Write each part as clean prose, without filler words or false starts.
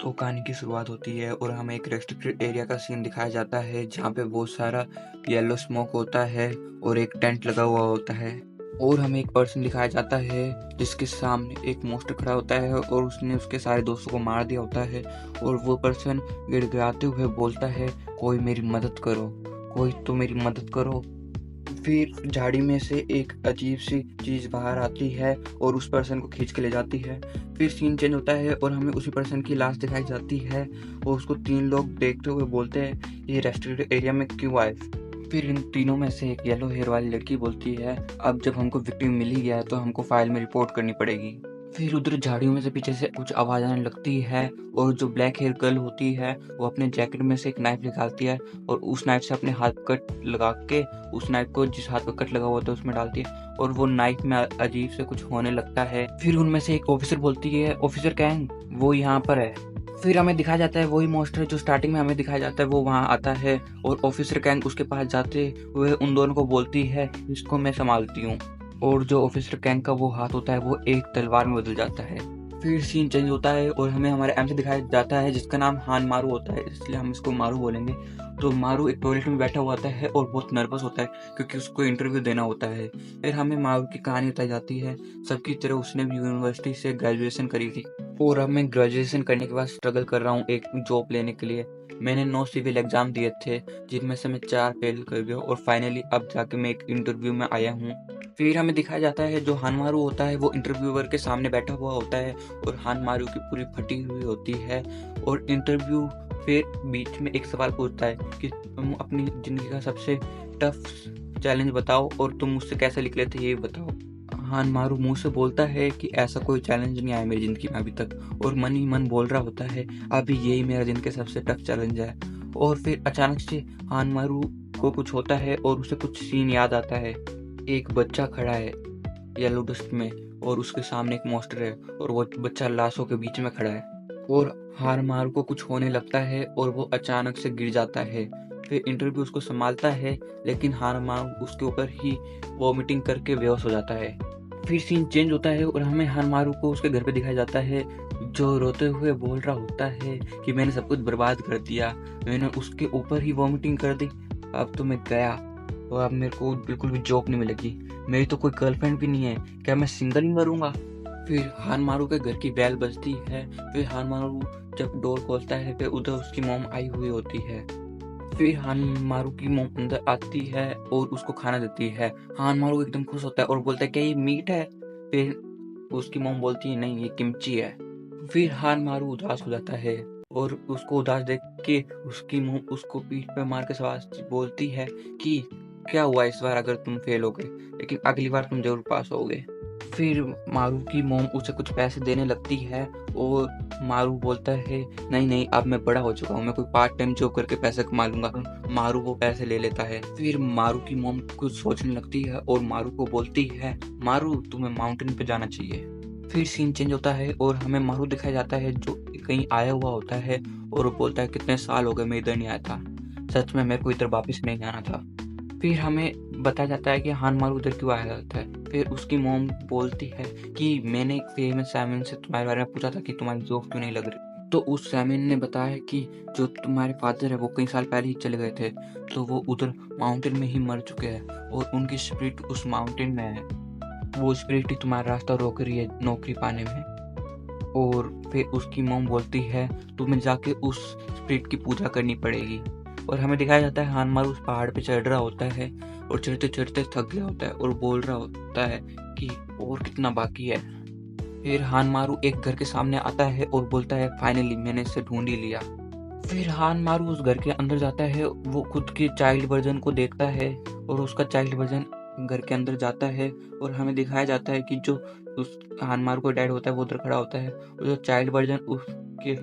तो कहानी की शुरुआत होती है और हमें एक रेस्ट्रिक्टेड एरिया का सीन दिखाया जाता है जहाँ पे बहुत सारा येलो स्मोक होता है और एक टेंट लगा हुआ होता है और हमें एक पर्सन दिखाया जाता है जिसके सामने एक मॉन्स्टर खड़ा होता है और उसने उसके सारे दोस्तों को मार दिया होता है और वो पर्सन गिड़गिड़ाते हुए बोलता है, कोई मेरी मदद करो, कोई तो मेरी मदद करो। फिर झाड़ी में से एक अजीब सी चीज बाहर आती है और उस पर्सन को खींच के ले जाती है। फिर सीन चेंज होता है और हमें उसी पर्सन की लाश दिखाई जाती है और उसको 3 लोग देखते हुए बोलते हैं, ये रेस्ट्रिक्टेड एरिया में क्यों आए। फिर इन तीनों में से एक येलो हेयर वाली लड़की बोलती है, अब जब हमको विक्टिम मिल ही गया है तो हमको फाइल में रिपोर्ट करनी पड़ेगी। फिर उधर झाड़ियों में से पीछे से कुछ आवाज आने लगती है और जो ब्लैक हेयर गर्ल होती है वो अपने जैकेट में से एक नाइफ निकालती है और उस नाइफ से अपने हाथ कट लगा के उस नाइफ को जिस हाथ पर कट लगा हुआ था उसमें डालती है और वो नाइफ में अजीब से कुछ होने लगता है। फिर उनमें से एक ऑफिसर बोलती है, ऑफिसर कैंग वो यहाँ पर है। फिर हमें दिखाया जाता है वही मॉन्स्टर जो स्टार्टिंग में हमें दिखाया जाता है वो वहाँ आता है और ऑफिसर कैंग उसके पास जाते हुए उन दोनों को बोलती है, इसको मैं संभालती हूँ। और जो ऑफिसर कैंग का वो हाथ होता है वो एक तलवार में बदल जाता है। फिर सीन चेंज होता है और हमें हमारे एम से दिखाया जाता है जिसका नाम हान मारू होता है, इसलिए हम इसको मारू बोलेंगे। तो मारू एक टॉयलेट में बैठा हुआ होता है और बहुत नर्वस होता है क्योंकि उसको इंटरव्यू देना होता है। फिर हमें मारू की कहानी बताई जाती है, सबकी तरह उसने भी यूनिवर्सिटी से ग्रेजुएशन करी थी और अब मैं ग्रेजुएशन करने के बाद स्ट्रगल कर रहा हूँ एक जॉब लेने के लिए। मैंने 9 सिविल एग्जाम दिए थे जिनमें से मैं 4 फेल कर गया और फाइनली अब जाके मैं एक इंटरव्यू में आया हूँ। फिर हमें दिखाया जाता है जो हानमारू होता है वो इंटरव्यूअर के सामने बैठा हुआ होता है और हानमारू की पूरी फटी हुई होती है और इंटरव्यू फिर बीच में एक सवाल पूछता है कि तुम अपनी जिंदगी का सबसे टफ चैलेंज बताओ और तुम मुझसे कैसे निकले थे ये बताओ। हानमारू मुंह से बोलता है कि ऐसा कोई चैलेंज नहीं आया मेरी जिंदगी में अभी तक और मन ही मन बोल रहा होता है अभी यही मेरा जिंदगी का सबसे टफ चैलेंज है। और फिर अचानक से हानमारू को कुछ होता है और उसे कुछ सीन याद आता है। एक बच्चा खड़ा है येलो डस्ट में और उसके सामने एक मॉन्स्टर है और वो बच्चा लाशों के बीच में खड़ा है और हानमारू को कुछ होने लगता है और वो अचानक से गिर जाता है। फिर इंटरव्यू उसको संभालता है लेकिन हानमारू उसके ऊपर ही वॉमिटिंग करके बेहोश हो जाता है। फिर सीन चेंज होता है और हमें हानमारू को उसके घर पे दिखाया जाता है जो रोते हुए बोल रहा होता है कि मैंने सब कुछ बर्बाद कर दिया, मैंने उसके ऊपर ही वॉमिटिंग कर दी, अब तो मैं गया और अब मेरे को बिल्कुल भी जॉब नहीं मिलेगी, मेरी तो कोई गर्लफ्रेंड भी नहीं है, क्या मैं सिंगल ही मरूंगा। फिर हानमारू के घर की बेल बजती है। फिर हानमारू जब डोर खोलता है फिर उधर उसकी मोम आई हुई होती है। फिर हानमारू की मोम अंदर आती है और उसको खाना देती है। हानमारू एकदम खुश होता है और बोलता है क्या ये मीट है। फिर उसकी मोम बोलती है नहीं ये किमची है। फिर हानमारू उदास हो जाता है और उसको उदास देख के उसकी मोम उसको पीठ पे मार के सवाल बोलती है कि क्या हुआ इस बार अगर तुम फेल हो गए लेकिन अगली बार तुम जरूर पास होगे। फिर मारू की मोम उसे कुछ पैसे देने लगती है और मारू बोलता है नहीं नहीं अब मैं बड़ा हो चुका हूँ, मैं कोई पार्ट टाइम जॉब करके पैसे कमा लूंगा। मारू वो पैसे ले लेता है। फिर मारू की मोम कुछ सोचने लगती है और मारू को बोलती है, मारू तुम्हें माउंटेन पे जाना चाहिए। फिर सीन चेंज होता है और हमें मारू दिखाया जाता है जो कहीं आया हुआ होता है और वो बोलता है कितने साल हो गए मैं इधर नहीं आया था, सच में मेरे को इधर वापस नहीं आना था। फिर हमें बताया जाता है कि हानमारू उधर क्यों आया जाता है। फिर उसकी मोम बोलती है कि मैंने एक फेमस सैमन से तुम्हारे बारे में पूछा था कि तुम्हारी जॉब क्यों नहीं लग रही, तो उस सैमन ने बताया कि जो तुम्हारे फादर है वो कई साल पहले ही चले गए थे, तो वो उधर माउंटेन में ही मर चुके हैं और उनकी स्पिरिट उस माउंटेन में है, वो स्पिरिट ही तुम्हारा रास्ता रोक रही है नौकरी पाने में। और फिर उसकी मोम बोलती है तुम्हें जाके उस स्पिरिट की पूजा करनी पड़ेगी। और हमें दिखाया जाता है हानमारू उस पहाड़ पे चढ़ रहा होता है और चढ़ते चढ़ते थक गया होता है और बोल रहा होता है कि और कितना बाकी है। फिर हानमारू एक घर के सामने आता है और बोलता है फाइनली मैंने इसे ढूंढ ही लिया। फिर हानमारू उस घर के अंदर जाता है, वो खुद के चाइल्ड वर्जन को देखता है और उसका चाइल्ड वर्जन घर के अंदर जाता है और हमें दिखाया जाता है कि जो उस हानमारू का डैड होता है वो उधर खड़ा होता है और जो चाइल्ड वर्जन उसके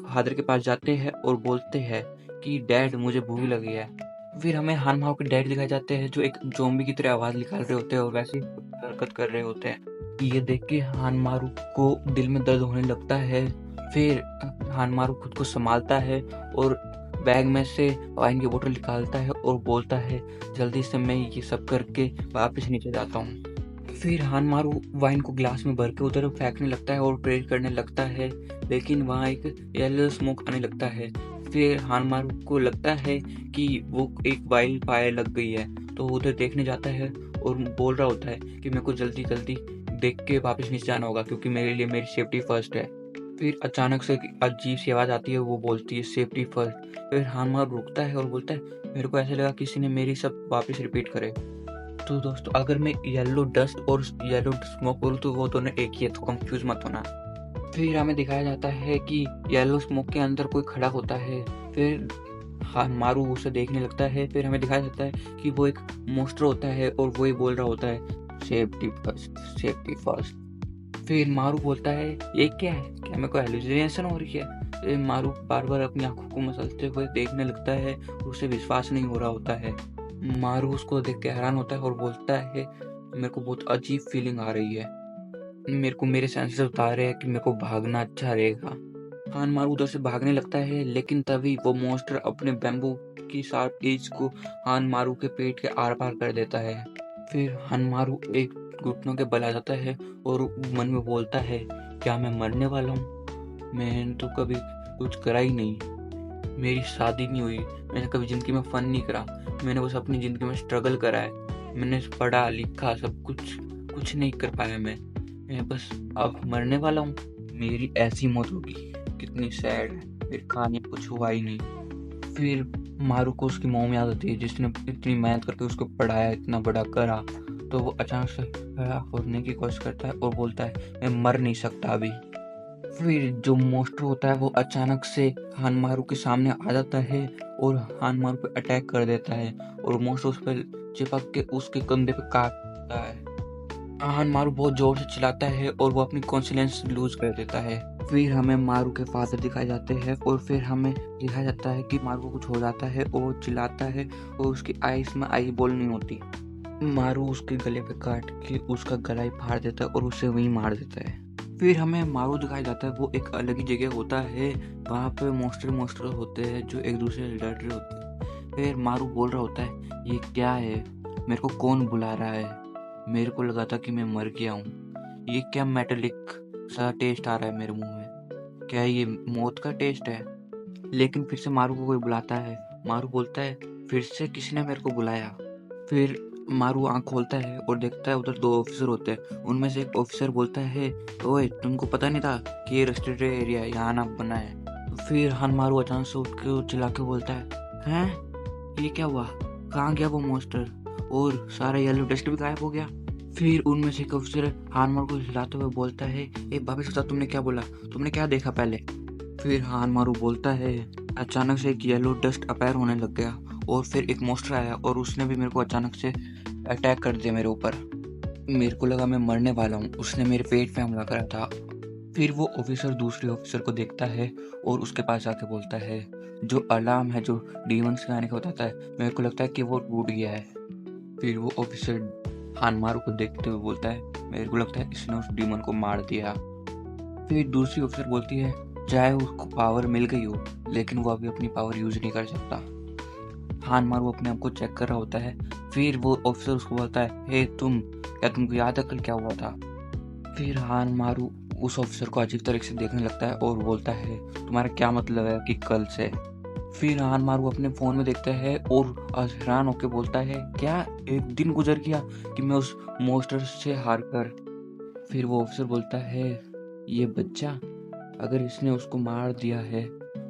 फादर के पास जाते हैं और बोलते हैं कि डैड मुझे भूख लगी है। फिर हमें हानमारू के डैड दिखाए जाते हैं जो एक ज़ॉम्बी की तरह आवाज निकाल रहे होते हैं और वैसे ही हरकत कर रहे होते हैं। ये देख के हानमारू को दिल में दर्द होने लगता है। फिर हानमारू खुद को संभालता है और बैग में से वाइन की बोतल निकालता है और बोलता है जल्दी से मैं ये सब करके वापस नीचे जाता हूँ। फिर हानमारू वाइन को ग्लास में भर के उधर फेंकने लगता है और प्रेयर करने लगता है, लेकिन वहाँ एक येलो स्मोक आने लगता है। फिर हानमारू को लगता है कि वो एक वाइल्ड फायर लग गई है, तो वो उधर देखने जाता है और बोल रहा होता है कि मेरे को जल्दी जल्दी देख के वापस नीचे जाना होगा, क्योंकि मेरे लिए मेरी सेफ्टी फर्स्ट है। फिर अचानक से एक अजीब सी आवाज़ आती है, वो बोलती है सेफ्टी फर्स्ट। फिर हानमारू रुकता है और बोलता है मेरे को ऐसा लगा किसी ने मेरी सब वापस रिपीट करे। तो दोस्तों, अगर मैं येलो डस्ट और येलो स्मोक बोलूँ तो वो दोनों एक ही है, तो कंफ्यूज मत होना। फिर हमें दिखाया जाता है कि येलो स्मोक के अंदर कोई खड़ा होता है। फिर मारू उसे देखने लगता है। फिर हमें दिखाया जाता है कि वो एक मोस्टर होता है और वो ही बोल रहा होता है सेफ्टी फर्स्ट, सेफ्टी फर्स्ट। फिर मारू बोलता है ये क्या है, क्या मेरे को हेलुसिनेशन हो रही है? फिर मारू बार बार अपनी आंखों को मसलते हुए देखने लगता है और उसे विश्वास नहीं हो रहा होता है। मारू उसको देख के हैरान होता है और बोलता है मेरे को बहुत अजीब फीलिंग आ रही है, मेरे को मेरे सेंसेस बता रहे हैं कि मेरे को भागना अच्छा रहेगा। हानमारू उधर से भागने लगता है, लेकिन तभी वो मॉन्स्टर अपने बैम्बू की शार्प एज को हानमारू के पेट के आर पार कर देता है। फिर हानमारू एक घुटनों के बल आ जाता है और मन में बोलता है क्या मैं मरने वाला हूँ? मैंने तो कभी कुछ करा ही नहीं, मेरी शादी नहीं हुई, मैंने कभी जिंदगी में फन नहीं करा, मैंने बस अपनी जिंदगी में स्ट्रगल करा है, मैंने पढ़ा लिखा सब कुछ नहीं कर पाया, मैं बस अब मरने वाला हूँ, मेरी ऐसी मौत होगी, कितनी सैड है, फिर खाने कुछ हुआ ही नहीं। फिर मारू को उसकी मॉम याद आती है जिसने इतनी मेहनत करके उसको पढ़ाया, इतना बड़ा करा। तो वो अचानक से खड़ा होने की कोशिश करता है और बोलता है मैं मर नहीं सकता अभी। फिर जो मोस्टर होता है वो अचानक से हानमारू के सामने आ जाता है और हानमारू पे अटैक कर देता है और मोस्टर उस पर चिपक के उसके कंधे पे काटता है। हानमारू बहुत जोर से चिल्लाता है और वो अपनी कॉन्फिडेंस लूज कर देता है। फिर हमें मारू के फादर दिखाए जाते हैं और फिर हमें दिखाया जाता है कि मारू को कुछ हो जाता है और वो चिल्लाता है और उसकी आईज में आई बॉल नहीं होती। मारू उसके गले पे काट के उसका गला ही फाड़ देता है और उसे वहीं मार देता है। फिर हमें मारू दिखाया जाता है, वो एक अलग ही जगह होता है, वहाँ पे मोस्टर होते हैं जो एक दूसरे से लड़ रहे होते हैं। फिर मारू बोल रहा होता है ये क्या है, मेरे को कौन बुला रहा है, मेरे को लगा था कि मैं मर गया हूँ, ये क्या मेटालिक सा टेस्ट आ रहा है मेरे मुंह में, क्या ये मौत का टेस्ट है? लेकिन फिर से मारू को कोई बुलाता है। मारू बोलता है फिर से किसी ने मेरे को बुलाया। फिर मारू आंख खोलता है और देखता है उधर दो ऑफिसर होते हैं। उनमें से एक ऑफिसर बोलता है ओए तुमको पता नहीं था कि ये रेस्ट्रिक्टेड एरिया है, यहाँ ना बना है। फिर हानमारू अचानक से उठ के चिल्ला के बोलता है हैं ये क्या हुआ, कहाँ गया वो मॉन्स्टर, और सारा येलो डस्ट भी गायब हो गया। फिर उनमें से एक ऑफिसर हानमारू को हिलाते हुए बोलता है ए वापिस बता तुमने क्या बोला, तुमने क्या देखा पहले? फिर हानमारू बोलता है अचानक से एक येलो डस्ट अपेयर होने लग गया और फिर एक मॉन्स्टर आया और उसने भी मेरे को अचानक से अटैक कर दिया मेरे ऊपर, मेरे को लगा मैं मरने वाला हूँ, उसने मेरे पेट पे हमला करा था। फिर वो ऑफिसर दूसरे ऑफिसर को देखता है और उसके पास जाके बोलता है जो अलार्म है जो डीमंस के आने का बताता है, मेरे को लगता है कि वो टूट गया है। फिर वो ऑफिसर हानमारू को देखते हुए बोलता है मेरे को लगता है इसने उस डीमन को मार दिया। फिर दूसरी ऑफिसर बोलती है चाहे उसको पावर मिल गई हो लेकिन वो अभी अपनी पावर यूज नहीं कर सकता। हानमारू अपने आप को चेक कर रहा होता है। फिर वो ऑफिसर उसको बोलता है हे क्या तुमको याद है कल क्या हुआ था? फिर हानमारू उस ऑफिसर को अजीब तरीके से देखने लगता है और बोलता है तुम्हारा क्या मतलब है कि कल से? फिर हानमारू अपने फोन में देखता है और हैरान होकर बोलता है क्या एक दिन गुजर गया कि मैं उस मॉन्स्टर से हार कर? फिर वो ऑफिसर बोलता है ये बच्चा, अगर इसने उसको मार दिया है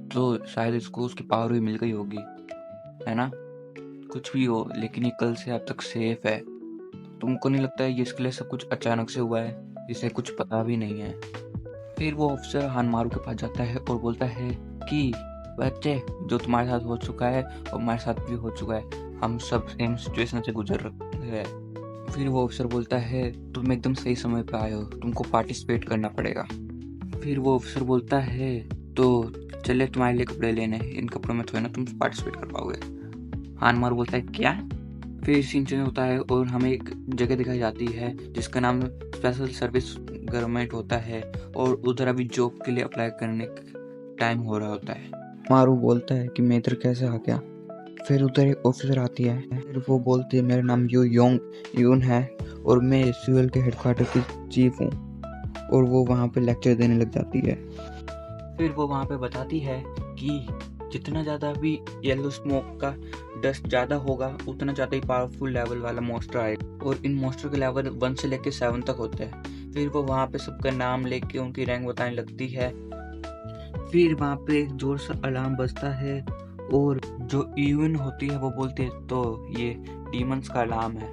तो शायद इसको उसकी पावर भी मिल गई होगी, है ना? कुछ भी हो लेकिन ये कल से अब तक सेफ है। तुमको नहीं लगता है ये इसके लिए सब कुछ अचानक से हुआ है, इसे कुछ पता भी नहीं है? फिर वो ऑफिसर हानमारू के पास जाता है और बोलता है कि बच्चे जो तुम्हारे साथ हो चुका है और हमारे साथ भी हो चुका है, हम सब सेम सिचुएशन से गुजर रहे हैं। फिर वो ऑफिसर बोलता है तुम एकदम सही समय पे आए हो, तुमको पार्टिसिपेट करना पड़ेगा। फिर वो ऑफिसर बोलता है तो चले तुम्हारे लिए कपड़े लेने, इन कपड़ों में थोड़ा ना तुम पार्टिसिपेट कर पाओगे। हानमारू बोलता है क्या? फिर सीन चेंज होता है और हमें एक जगह दिखाई जाती है जिसका नाम स्पेशल सर्विस गवर्नमेंट होता है और उधर अभी जॉब के लिए अप्लाई करने का टाइम हो रहा होता है। मारू बोलता है कि मैं इधर कैसे आ गया? फिर उधर एक ऑफिसर आती है। फिर वो बोलती है मेरा नाम यून है और मैं एसयूएल के हेडक्वार्टर की चीफ हूँ, और वो वहाँ पे लेक्चर देने लग जाती है। फिर वो वहाँ पे बताती है कि जितना ज़्यादा भी येलो स्मोक का डस्ट ज़्यादा होगा उतना ज़्यादा ही पावरफुल लेवल वाला मॉन्स्टर आएगा, और इन मॉन्स्टर के लेवल 1 से लेकर 7 तक होते हैं। फिर वो वहाँ पे सबका नाम लेके उनकी रैंक बताने लगती है। फिर वहाँ पे एक जोर सा अलार्म बजता है और जो यून होती है वो बोलती है तो ये डीमंस का अलार्म है,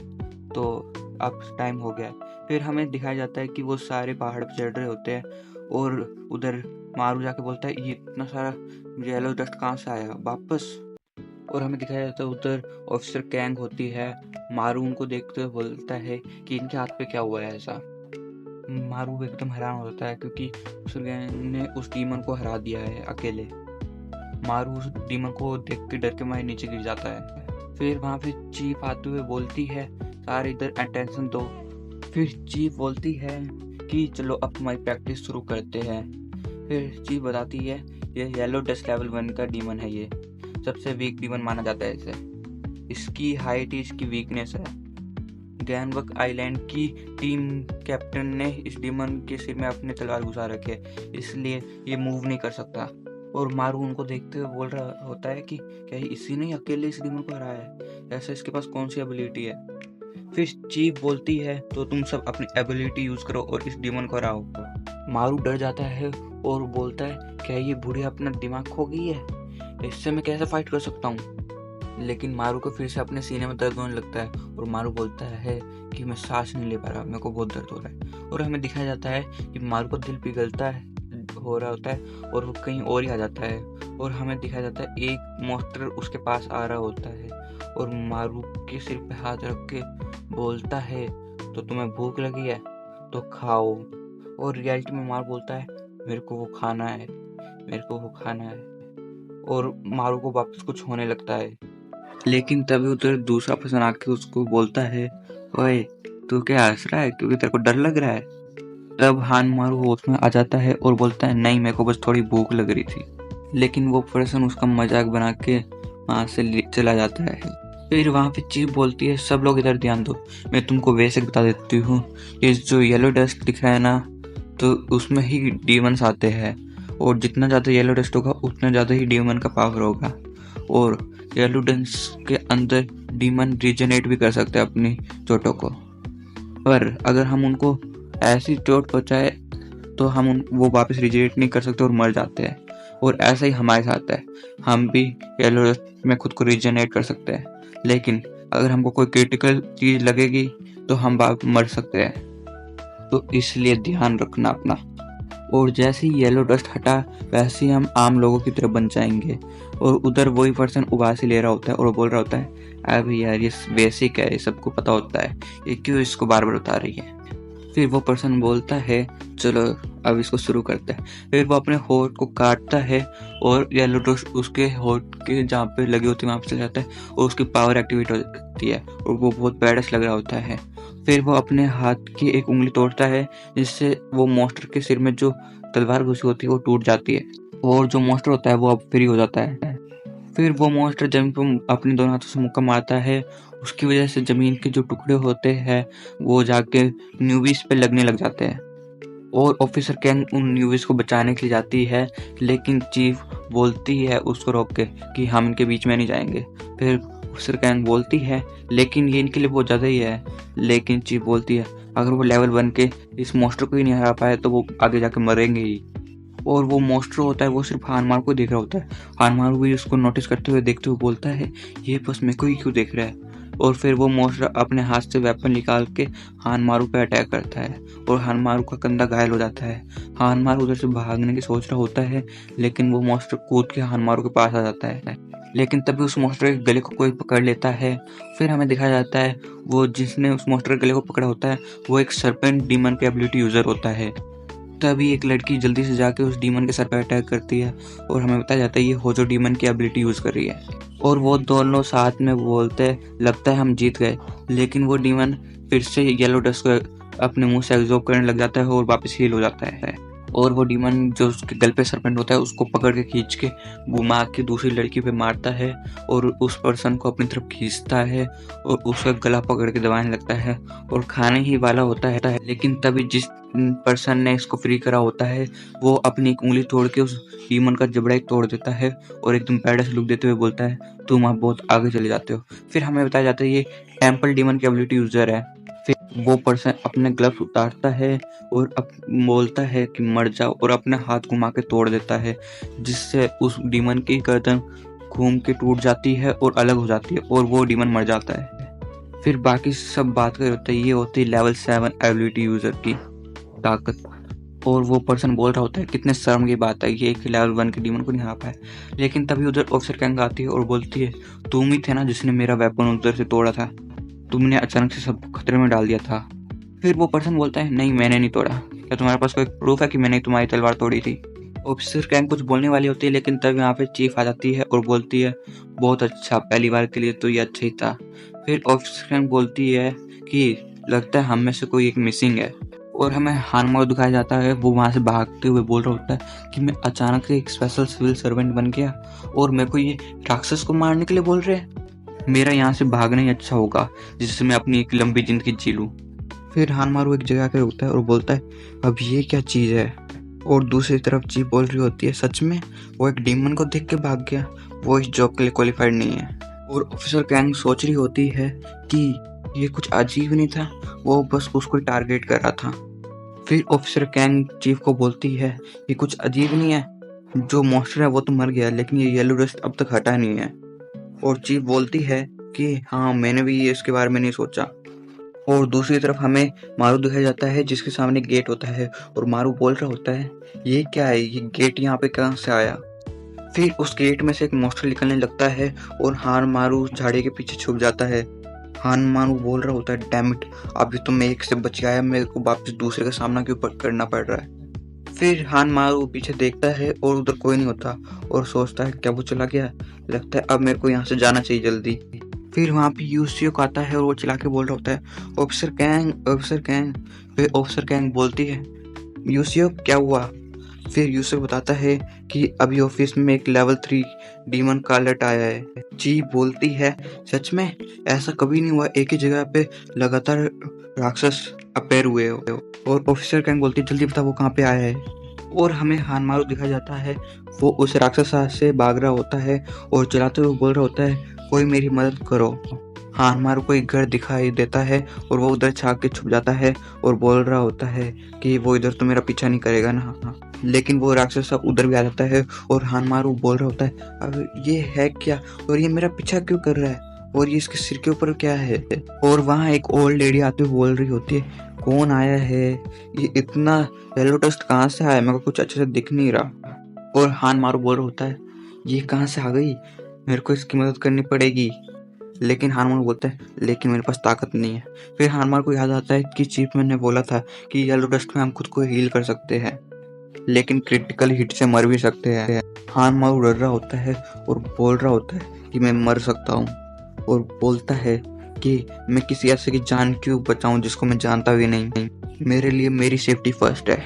तो अब टाइम हो गया। फिर हमें दिखाया जाता है कि वो सारे पहाड़ पे चढ़ रहे होते हैं, और उधर मारू जाके बोलता है ये इतना सारा येलो डस्ट कहाँ से आया वापस। और हमें दिखाया जाता है उधर ऑफिसर कैंग होती है। मारू उनको देखते हुए बोलता है कि इनके हाथ पे क्या हुआ है ऐसा। मारू एकदम हैरान होता है क्योंकि ऑफिसर कैंग ने उस डीमन को हरा दिया है अकेले। मारू उस डीमन को देख के डर के मारे नीचे गिर जाता है। फिर वहाँ पे चीफ आते हुए बोलती है सारे इधर अटेंशन दो। फिर चीफ बोलती है कि चलो अब हमारी प्रैक्टिस शुरू करते हैं। फिर चीफ बताती है ये येलो डस्ट लेवल 1 का डीमन है, ये सबसे वीक डीमन माना जाता है इसे, इसकी हाइट ही इसकी वीकनेस है। गैनवक आइलैंड की टीम कैप्टन ने इस डीमन के सिर में अपने तलवार घुसा रखे, इसलिए ये मूव नहीं कर सकता। और मारू उनको देखते हुए बोल रहा होता है कि क्या इसी ने अकेले इस डीमन को हराया है, ऐसा इसके पास कौन सी एबिलिटी है। फिर चीफ बोलती है तो तुम सब अपनी एबिलिटी यूज करो और इस डीमन को हराओ। मारू डर जाता है और बोलता है क्या ये बुढ़िया अपना दिमाग खो गई है, इससे मैं कैसे फाइट कर सकता हूँ। लेकिन मारू को फिर से अपने सीने में दर्द होने लगता है और मारू बोलता है कि मैं सांस नहीं ले पा रहा, मेरे को बहुत दर्द हो रहा है। और हमें दिखाया जाता है कि मारू को दिल पिघलता है हो रहा होता है और वो कहीं और ही आ जाता है। और हमें दिखाया जाता है एक मॉन्स्टर उसके पास आ रहा होता है और मारू के सिर पे हाथ रख के बोलता है तो तुम्हें भूख लगी है तो खाओ। और रियलिटी में मारू बोलता है मेरे को वो खाना है, मेरे को वो खाना है। और मारू को वापस कुछ होने लगता है। लेकिन तभी उधर दूसरा पर्सन आके उसको बोलता है ओए तू क्या हंस रहा है, क्योंकि तेरे को डर लग रहा है। तब हान मारू होश में आ जाता है और बोलता है नहीं मेरे को बस थोड़ी भूख लग रही थी। लेकिन वो पर्सन उसका मजाक बना के वहाँ से चला जाता है। फिर वहाँ पे चीफ बोलती है सब लोग इधर ध्यान दो, मैं तुमको वैसे बता देती हूँ, ये जो येलो डस्ट दिख रहा है ना तो उसमें ही डीमंस आते हैं, और जितना ज़्यादा येलो डस्ट होगा उतना ज़्यादा ही डीमन का पावर होगा। और येलो डस्ट के अंदर डीमन रीजनरेट भी कर सकते हैं अपनी चोटों को, पर अगर हम उनको ऐसी चोट पहुँचाए तो हम वो वापस रिजेनेरेट नहीं कर सकते और मर जाते हैं। और ऐसा ही हमारे साथ है, हम भी येलो डस्ट में खुद को रिजेनेरेट कर सकते हैं, लेकिन अगर हमको कोई क्रिटिकल चीज़ लगेगी तो हम मर सकते हैं। तो इसलिए ध्यान रखना अपना। और जैसे ही येलो डस्ट हटा वैसे ही हम आम लोगों की तरह बन जाएंगे। और उधर वही पर्सन उबासी ले रहा होता है और बोल रहा होता है अभी यार ये बेसिक है, ये सबको पता होता है, ये क्यों इसको बार बार बता रही है। फिर वो पर्सन बोलता है चलो अब इसको शुरू करते हैं। फिर वो अपने होठ को काटता है और येलो डस्ट उसके होठ के जहाँ पे लगी होती है वहाँ पे चला जाता है और उसकी पावर एक्टिवेट होती है और वो बहुत बैडस लग रहा होता है। फिर वो अपने हाथ की एक उंगली तोड़ता है जिससे वो मॉन्स्टर के सिर में जो तलवार घुसी होती है वो टूट जाती है और जो मॉन्स्टर होता है वो अब फ्री हो जाता है। फिर वो मॉन्स्टर जमीन पर अपने दोनों हाथों से मुक्का मारता है, उसकी वजह से जमीन के जो टुकड़े होते हैं वो जाके न्यूबीज पे लगने लग जाते हैं। और ऑफिसर कैंग उन न्यूबीज को बचाने के लिए जाती है, लेकिन चीफ बोलती है उसको रोक के कि हम इनके बीच में नहीं जाएंगे। फिर ऑफिसर कैंग बोलती है लेकिन ये इनके लिए बहुत ज़्यादा ही है, लेकिन चीफ बोलती है अगर वो लेवल 1 के इस मॉन्स्टर को ही नहीं हरा पाए तो वो आगे जाके मरेंगे ही। और वो मॉन्स्टर होता है वो सिर्फ हानमारू को देख रहा होता है। हानमारू भी उसको नोटिस करते हुए देखते हुए बोलता है ये बस मेरे को ही क्यों देख रहा है। और फिर वो मॉन्स्टर अपने हाथ से वेपन निकाल के हानमारू पे अटैक करता है और हानमारू का कंधा घायल हो जाता है। हानमारू उधर से भागने की सोच रहा होता है, लेकिन वो मॉन्स्टर कूद के हानमारू के पास आ जाता है, लेकिन तभी उस मॉन्स्टर के गले को कोई पकड़ लेता है। फिर हमें दिखाया जाता है वो जिसने उस मॉन्स्टर के गले को पकड़ा होता है वो एक सर्पेंट डीमन के एबिलिटी यूजर होता है। तभी एक लड़की जल्दी से जाके उस डीमन के सर पर अटैक करती है और हमें बताया जाता है ये होजो डीमन की एबिलिटी यूज कर रही है। और वो दोनों साथ में बोलते लगता है हम जीत गए, लेकिन वो डीमन फिर से येलो डस्ट को अपने मुंह से एब्जॉर्ब करने लग जाता है और वापस हील हो जाता है। और वो डीमन जो उसके गल पे सरपेंट होता है उसको पकड़ के खींच के घुमा के दूसरी लड़की पे मारता है और उस पर्सन को अपनी तरफ खींचता है और उसका गला पकड़ के दबाने लगता है और खाने ही वाला होता है। लेकिन तभी जिस पर्सन ने इसको फ्री करा होता है वो अपनी एक उंगली तोड़ के उस डीमन का जबड़ा ही तोड़ देता है और एकदम बैडस लुक देते हुए बोलता है तुम आप बहुत आगे चले जाते हो। फिर हमें बताया जाता है ये टेम्पल डीमन की एबिलिटी यूजर है। फिर वो पर्सन अपने ग्लव्स उतारता है और बोलता है कि मर जाओ और अपने हाथ घुमा के तोड़ देता है, जिससे उस डीमन की गर्दन घूम के टूट जाती है और अलग हो जाती है और वो डीमन मर जाता है। फिर बाकी सब बात कर होता है ये होती है लेवल 7 एबिलिटी यूजर की ताकत। और वो पर्सन बोल रहा होता है कितने शर्म की बात है ये कि लेवल 1 के डीमन को नहीं हरा पाए। लेकिन तभी उधर ऑफिसर कैंग आती है और बोलती है तुम ही थे ना जिसने मेरा वेपन उधर से तोड़ा था, तुमने अचानक से सबको खतरे में डाल दिया था। फिर वो पर्सन बोलता है नहीं मैंने नहीं तोड़ा, क्या तुम्हारे पास कोई प्रूफ है कि मैंने तुम्हारी तलवार तोड़ी थी। ऑफिसर कैंग कुछ बोलने वाली होती है लेकिन तब यहाँ पे चीफ आ जाती है और बोलती है बहुत अच्छा, पहली बार के लिए तो ये अच्छा ही था। फिर ऑफिसर कैंग बोलती है कि लगता है हम में से कोई एक मिसिंग है और हमें हानमारो दिखाया जाता है। वो वहाँ से भागते हुए बोल रहा होता है कि मैं अचानक से एक स्पेशल सिविल सर्वेंट बन गया और मेरे को ये राक्षस को मारने के लिए बोल रहे हैं, मेरा यहाँ से भागना ही अच्छा होगा जिससे मैं अपनी एक लंबी जिंदगी जी लूँ। फिर हानमारू एक जगह पे रुकता है और बोलता है अब ये क्या चीज़ है। और दूसरी तरफ चीफ बोल रही होती है सच में वो एक डीमन को देख के भाग गया, वो इस जॉब के लिए क्वालिफाइड नहीं है। और ऑफिसर कैंग सोच रही होती है कि ये कुछ अजीब नहीं था, वो बस उसको टारगेट कर रहा था। फिर ऑफिसर कैंग चीफ को बोलती है ये कुछ अजीब नहीं है, जो मॉन्स्टर है वो तो मर गया लेकिन ये येलो डस्ट अब तक हटा नहीं है। और चीफ बोलती है कि हाँ मैंने भी ये इसके बारे में नहीं सोचा। और दूसरी तरफ हमें मारू दिखाया जाता है जिसके सामने गेट होता है और मारू बोल रहा होता है ये क्या है, ये गेट यहाँ पे कहाँ से आया। फिर उस गेट में से एक मॉन्स्टर निकलने लगता है और हान मारू झाड़ी के पीछे छुप जाता है। हान मारू बोल रहा होता है डैम इट, अभी तो मैं एक से बच गया, मेरे को वापस दूसरे का सामना क्यों करना पड़ रहा है। फिर हान मारू पीछे देखता है और उधर कोई नहीं होता और सोचता है क्या वो चला गया, लगता है अब मेरे को यहाँ से जाना चाहिए जल्दी। फिर वहाँ पे यूसीओ का आता है और वो चला के बोल रहा होता है ऑफिसर कैंग ऑफिसर कैंग। फिर ऑफिसर कैंग बोलती है यूसीओ क्या हुआ। फिर यूसीओ बताता है कि अभी ऑफिस में एक लेवल 3 डीमन का अलर्ट आया है। चीफ बोलती है सच में, ऐसा कभी नहीं हुआ, एक ही जगह पे लगातार राक्षस अपेयर हुए हो। और ऑफिसर कैंग बोलती है जल्दी बता वो कहाँ पे आया है। और हमें हानमारू दिखाया जाता है वो उस राक्षस से भाग रहा होता है और चलाते हुए बोल रहा होता है कोई मेरी मदद करो। हानमारू को एक घर दिखाई देता है और वो उधर छाप के छुप जाता है और बोल रहा होता है कि वो इधर तो मेरा पीछा नहीं करेगा ना। लेकिन वो राक्षस उधर भी आ जाता है और हानमारू बोल रहा होता है अब ये है क्या और ये मेरा पीछा क्यों कर रहा है और ये इसके सिर के ऊपर क्या है। और वहाँ एक ओल्ड लेडी आते हुए बोल रही होती है कौन आया है, ये इतना येलो डस्ट कहाँ से आया, मेरे को कुछ अच्छे से दिख नहीं रहा। और हानमारू बोल रहा होता है ये कहाँ से आ गई, मेरे को इसकी मदद करनी पड़ेगी। लेकिन हानमारू बोलता है लेकिन मेरे पास ताकत नहीं है। फिर हानमारू को याद आता है कि चीफ ने बोला था कि येलो डस्ट में हम खुद को हील कर सकते हैं लेकिन क्रिटिकल हिट से मर भी सकते हैं। हानमारू डर रहा होता है और बोल रहा होता है कि मैं मर सकता हूँ और बोलता है कि मैं किसी ऐसे की जान क्यों बचाऊं जिसको मैं जानता भी नहीं, मेरे लिए मेरी सेफ्टी फर्स्ट है।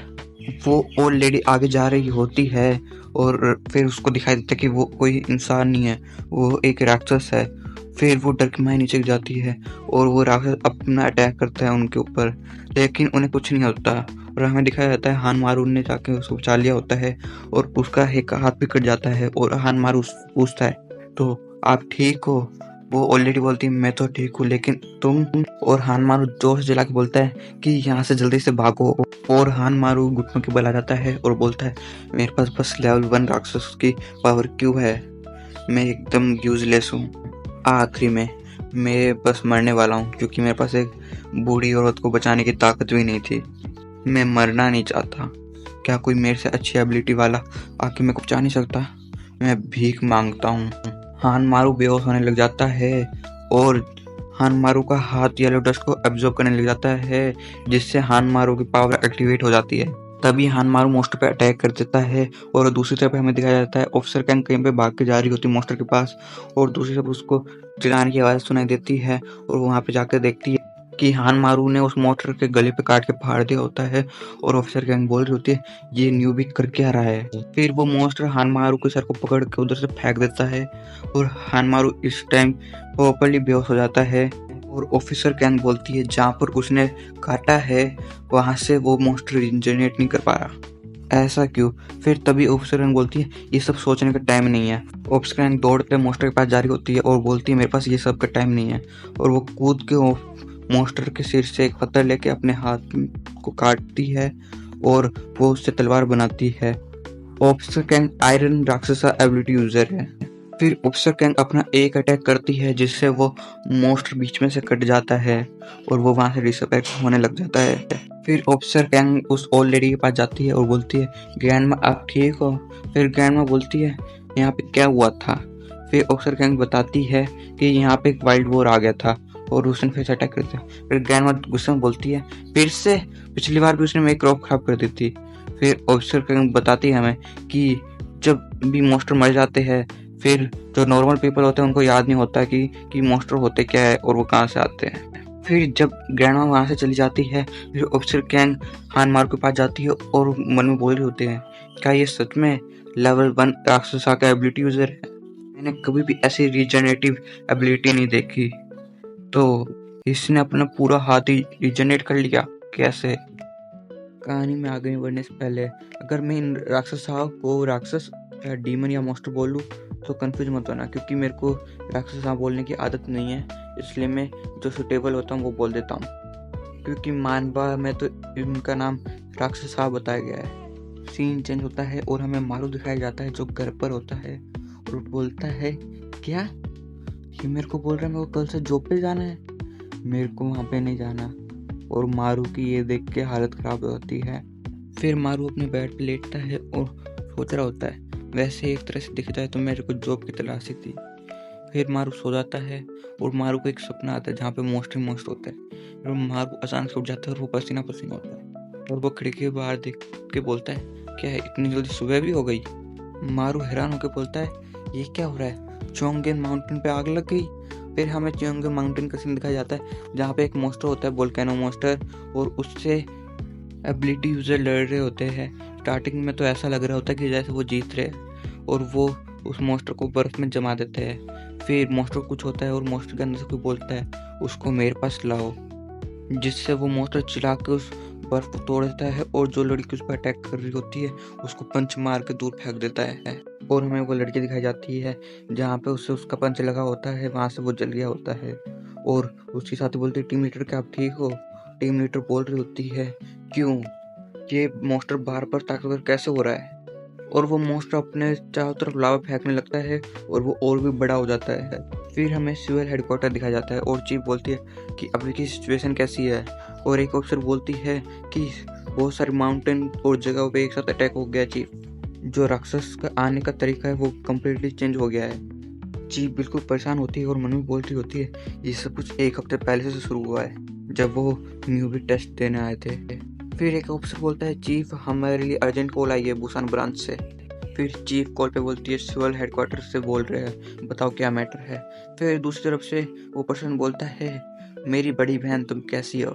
वो ओल्ड लेडी आगे जा रही होती है और फिर उसको दिखाई देता है कि वो कोई इंसान नहीं है, वो एक राक्षस है। फिर वो डर के मारे नीचे जाती है और वो राक्षस अपना अटैक करता है उनके ऊपर लेकिन उन्हें कुछ नहीं होता। और हमें दिखाया जाता है हानमारू ने जाके उसको बचा लिया होता है और उसका एक हाथ भी कट जाता है और हानमारू पूछता है तो आप ठीक हो। वो ऑलरेडी बोलती है मैं तो ठीक हूँ लेकिन तुम। और हानमारू जोश जला के बोलता है कि यहाँ से जल्दी से भागो। और हानमारू घुटनों के बल आ जाता है और बोलता है मेरे पास बस लेवल 1 राक्षस की पावर क्यों है, मैं एकदम यूजलेस हूँ। आखिरी में मैं बस मरने वाला हूँ क्योंकि मेरे पास एक बूढ़ी औरत को बचाने की ताकत भी नहीं थी, मैं मरना नहीं चाहता, क्या कोई मेरे से अच्छी एबिलिटी वाला आके मेरे को बचा नहीं सकता, मैं भीख मांगता हूँ। हानमारू बेहोश होने लग जाता है और हानमारू का हाथ येलो डस्ट को एब्जॉर्ब करने लग जाता है जिससे हानमारू की पावर एक्टिवेट हो जाती है। तभी हानमारू मॉन्स्टर पे अटैक कर देता है और दूसरी तरफ हमें दिखाया जाता है ऑफिसर कैंग कहीं पे भाग के जा रही होती है मॉन्स्टर के पास और दूसरी तरफ उसको चिल्लाने की आवाज़ सुनाई देती है और वहाँ पे जाकर देखती है कि हान मारू ने उस मॉन्स्टर के गले पे काट के फाड़ दिया होता है और ऑफिसर गैंग बोल रही होती है ये न्यूबी कर क्या रहा है। फिर वो मॉन्स्टर हान मारू के सर को पकड़ के उधर से फेंक देता है और हान मारू इस टाइम प्रॉपर्ली बेहोश हो जाता है और ऑफिसर गैंग बोलती है जहाँ पर उसने काटा है वहां से वो मॉन्स्टर जनरेट नहीं कर पा रहा, ऐसा क्यों। फिर तभी ऑफिसर गैंग बोलती है ये सब सोचने का टाइम नहीं है। ऑफिसर गैंग दौड़ते मॉन्स्टर के पास जा रही होती है और बोलती है मेरे पास ये सब का टाइम नहीं है और वो कूद के मॉन्स्टर के सिर से एक पत्थर लेके अपने हाथ को काटती है और वो उससे तलवार बनाती है। ऑफिसर गैंग आयरन राक्षसा एबिलिटी यूजर है। फिर ऑफिसर गैंग अपना एक अटैक करती है जिससे वो मॉन्स्टर बीच में से कट जाता है और वो वहां से डिसअपीयर होने लग जाता है। फिर ऑफिसर गैंग उस ओल्ड लेडी के पास जाती है और बोलती है ग्रैंडमा आप ठीक हो। फिर ग्रैंडमा बोलती है यहाँ पे क्या हुआ था। फिर ऑफिसर गैंग बताती है कि यहाँ पे एक वाइल्ड वॉर आ गया था और उसने फिर से अटैक कर दिया। फिर ग्रैंडमा गुस्से में बोलती है फिर से, पिछली बार भी उसने मेरी क्रॉप खराब कर दी थी। फिर ऑफिसर गैंग बताती है हमें कि जब भी मॉन्स्टर मर जाते हैं फिर जो नॉर्मल पीपल होते हैं उनको याद नहीं होता कि मॉन्स्टर होते क्या है और वो कहाँ से आते हैं। फिर जब ग्रैंडमा वहाँ से चली जाती है फिर ऑफिसर गैंग हान मारू के पास जाती है और मन में बोल रहे होते हैं क्या ये सच में लेवल 1 राक्षसा का एबिलिटी यूजर है। मैंने कभी भी ऐसी रीजनरेटिव एबिलिटी नहीं देखी, तो इसने अपना पूरा हाथ ही रीजनरेट कर लिया कैसे। कहानी में आगे बढ़ने से पहले अगर मैं इन राक्षसा को राक्षस या डीमन या मॉन्स्टर बोलूँ तो कंफ्यूज मत होना, क्योंकि मेरे को राक्षसा बोलने की आदत नहीं है, इसलिए मैं जो सुटेबल होता हूँ वो बोल देता हूँ। क्योंकि मानवा में तो इनका नाम राक्षसा बताया गया है। सीन चेंज होता है और हमें मारू दिखाया जाता है जो घर पर होता है और बोलता है क्या ये मेरे को बोल रहा है मेरे को कल से जॉब पे जाना है, मेरे को वहाँ पे नहीं जाना। और मारू की ये देख के हालत खराब होती है। फिर मारू अपने बेड पे लेटता है और सोच रहा होता है वैसे एक तरह से देखा जाए तो मेरे को जॉब की तलाश थी। फिर मारू सो जाता है और मारू को एक सपना आता है जहाँ पे मॉन्स्टर होता है और मारू अचानक से उठ जाता है और वो पसीना पसीना होता है और वो खिड़की के बाहर देख के बोलता है क्या है इतनी जल्दी सुबह भी हो गई। मारू हैरान होकर बोलता है ये क्या हो रहा है, चोंगेन माउंटेन पे आग लग गई। फिर हमें चोंगेन माउंटेन का सीन दिखाया जाता है जहाँ पे एक मॉन्स्टर होता है वोल्केनो मॉन्स्टर और उससे एबिलिटी यूजर लड़ रहे होते हैं। स्टार्टिंग में तो ऐसा लग रहा होता है कि जैसे वो जीत रहे और वो उस मॉन्स्टर को बर्फ में जमा देते हैं। फिर मॉन्स्टर कुछ होता है और मॉन्स्टर के अंदर से कोई बोलता है उसको मेरे पास लाओ, जिससे वो मॉन्स्टर चिल्ला के उस बर्फ को तोड़ देता है और जो लड़की उस पर अटैक कर रही होती है उसको पंच मार के दूर फेंक देता है। और हमें वो लड़की दिखाई जाती है जहाँ पे उससे उसका पंच लगा होता है, वहां से वो जल गया होता है और उसके साथ बोलती है टीम लीडर क्या आप ठीक हो। टीम लीडर बोल रही होती है क्यों, ये मॉन्स्टर बार बार ताकतवर कैसे हो रहा है। और वो मॉन्स्टर अपने चारों तरफ लावा फेंकने लगता है और वो और भी बड़ा हो जाता है। फिर हमें सिविल हेडक्वार्टर दिखाया जाता है और चीफ बोलती है कि अभी की सिचुएशन कैसी है और एक ऑफिसर बोलती है कि बहुत सारे माउंटेन और जगहों पे एक साथ अटैक हो गया चीफ, जो राक्षस का आने का तरीका है वो कम्प्लीटली चेंज हो गया है। चीफ बिल्कुल परेशान होती है और मन में बोल रही होती है ये सब कुछ एक हफ्ते पहले से शुरू हुआ है जब वो न्यूबी टेस्ट देने आए थे। फिर एक ऑफिसर बोलता है चीफ हमारे लिए अर्जेंट कॉल आई है बुसान ब्रांच से। फिर चीफ कॉल पे बोलती है सिविल हेडक्वार्टर से बोल रहे हैं बताओ क्या मैटर है। फिर दूसरी तरफ से वो पर्सन बोलता है मेरी बड़ी बहन तुम कैसी हो,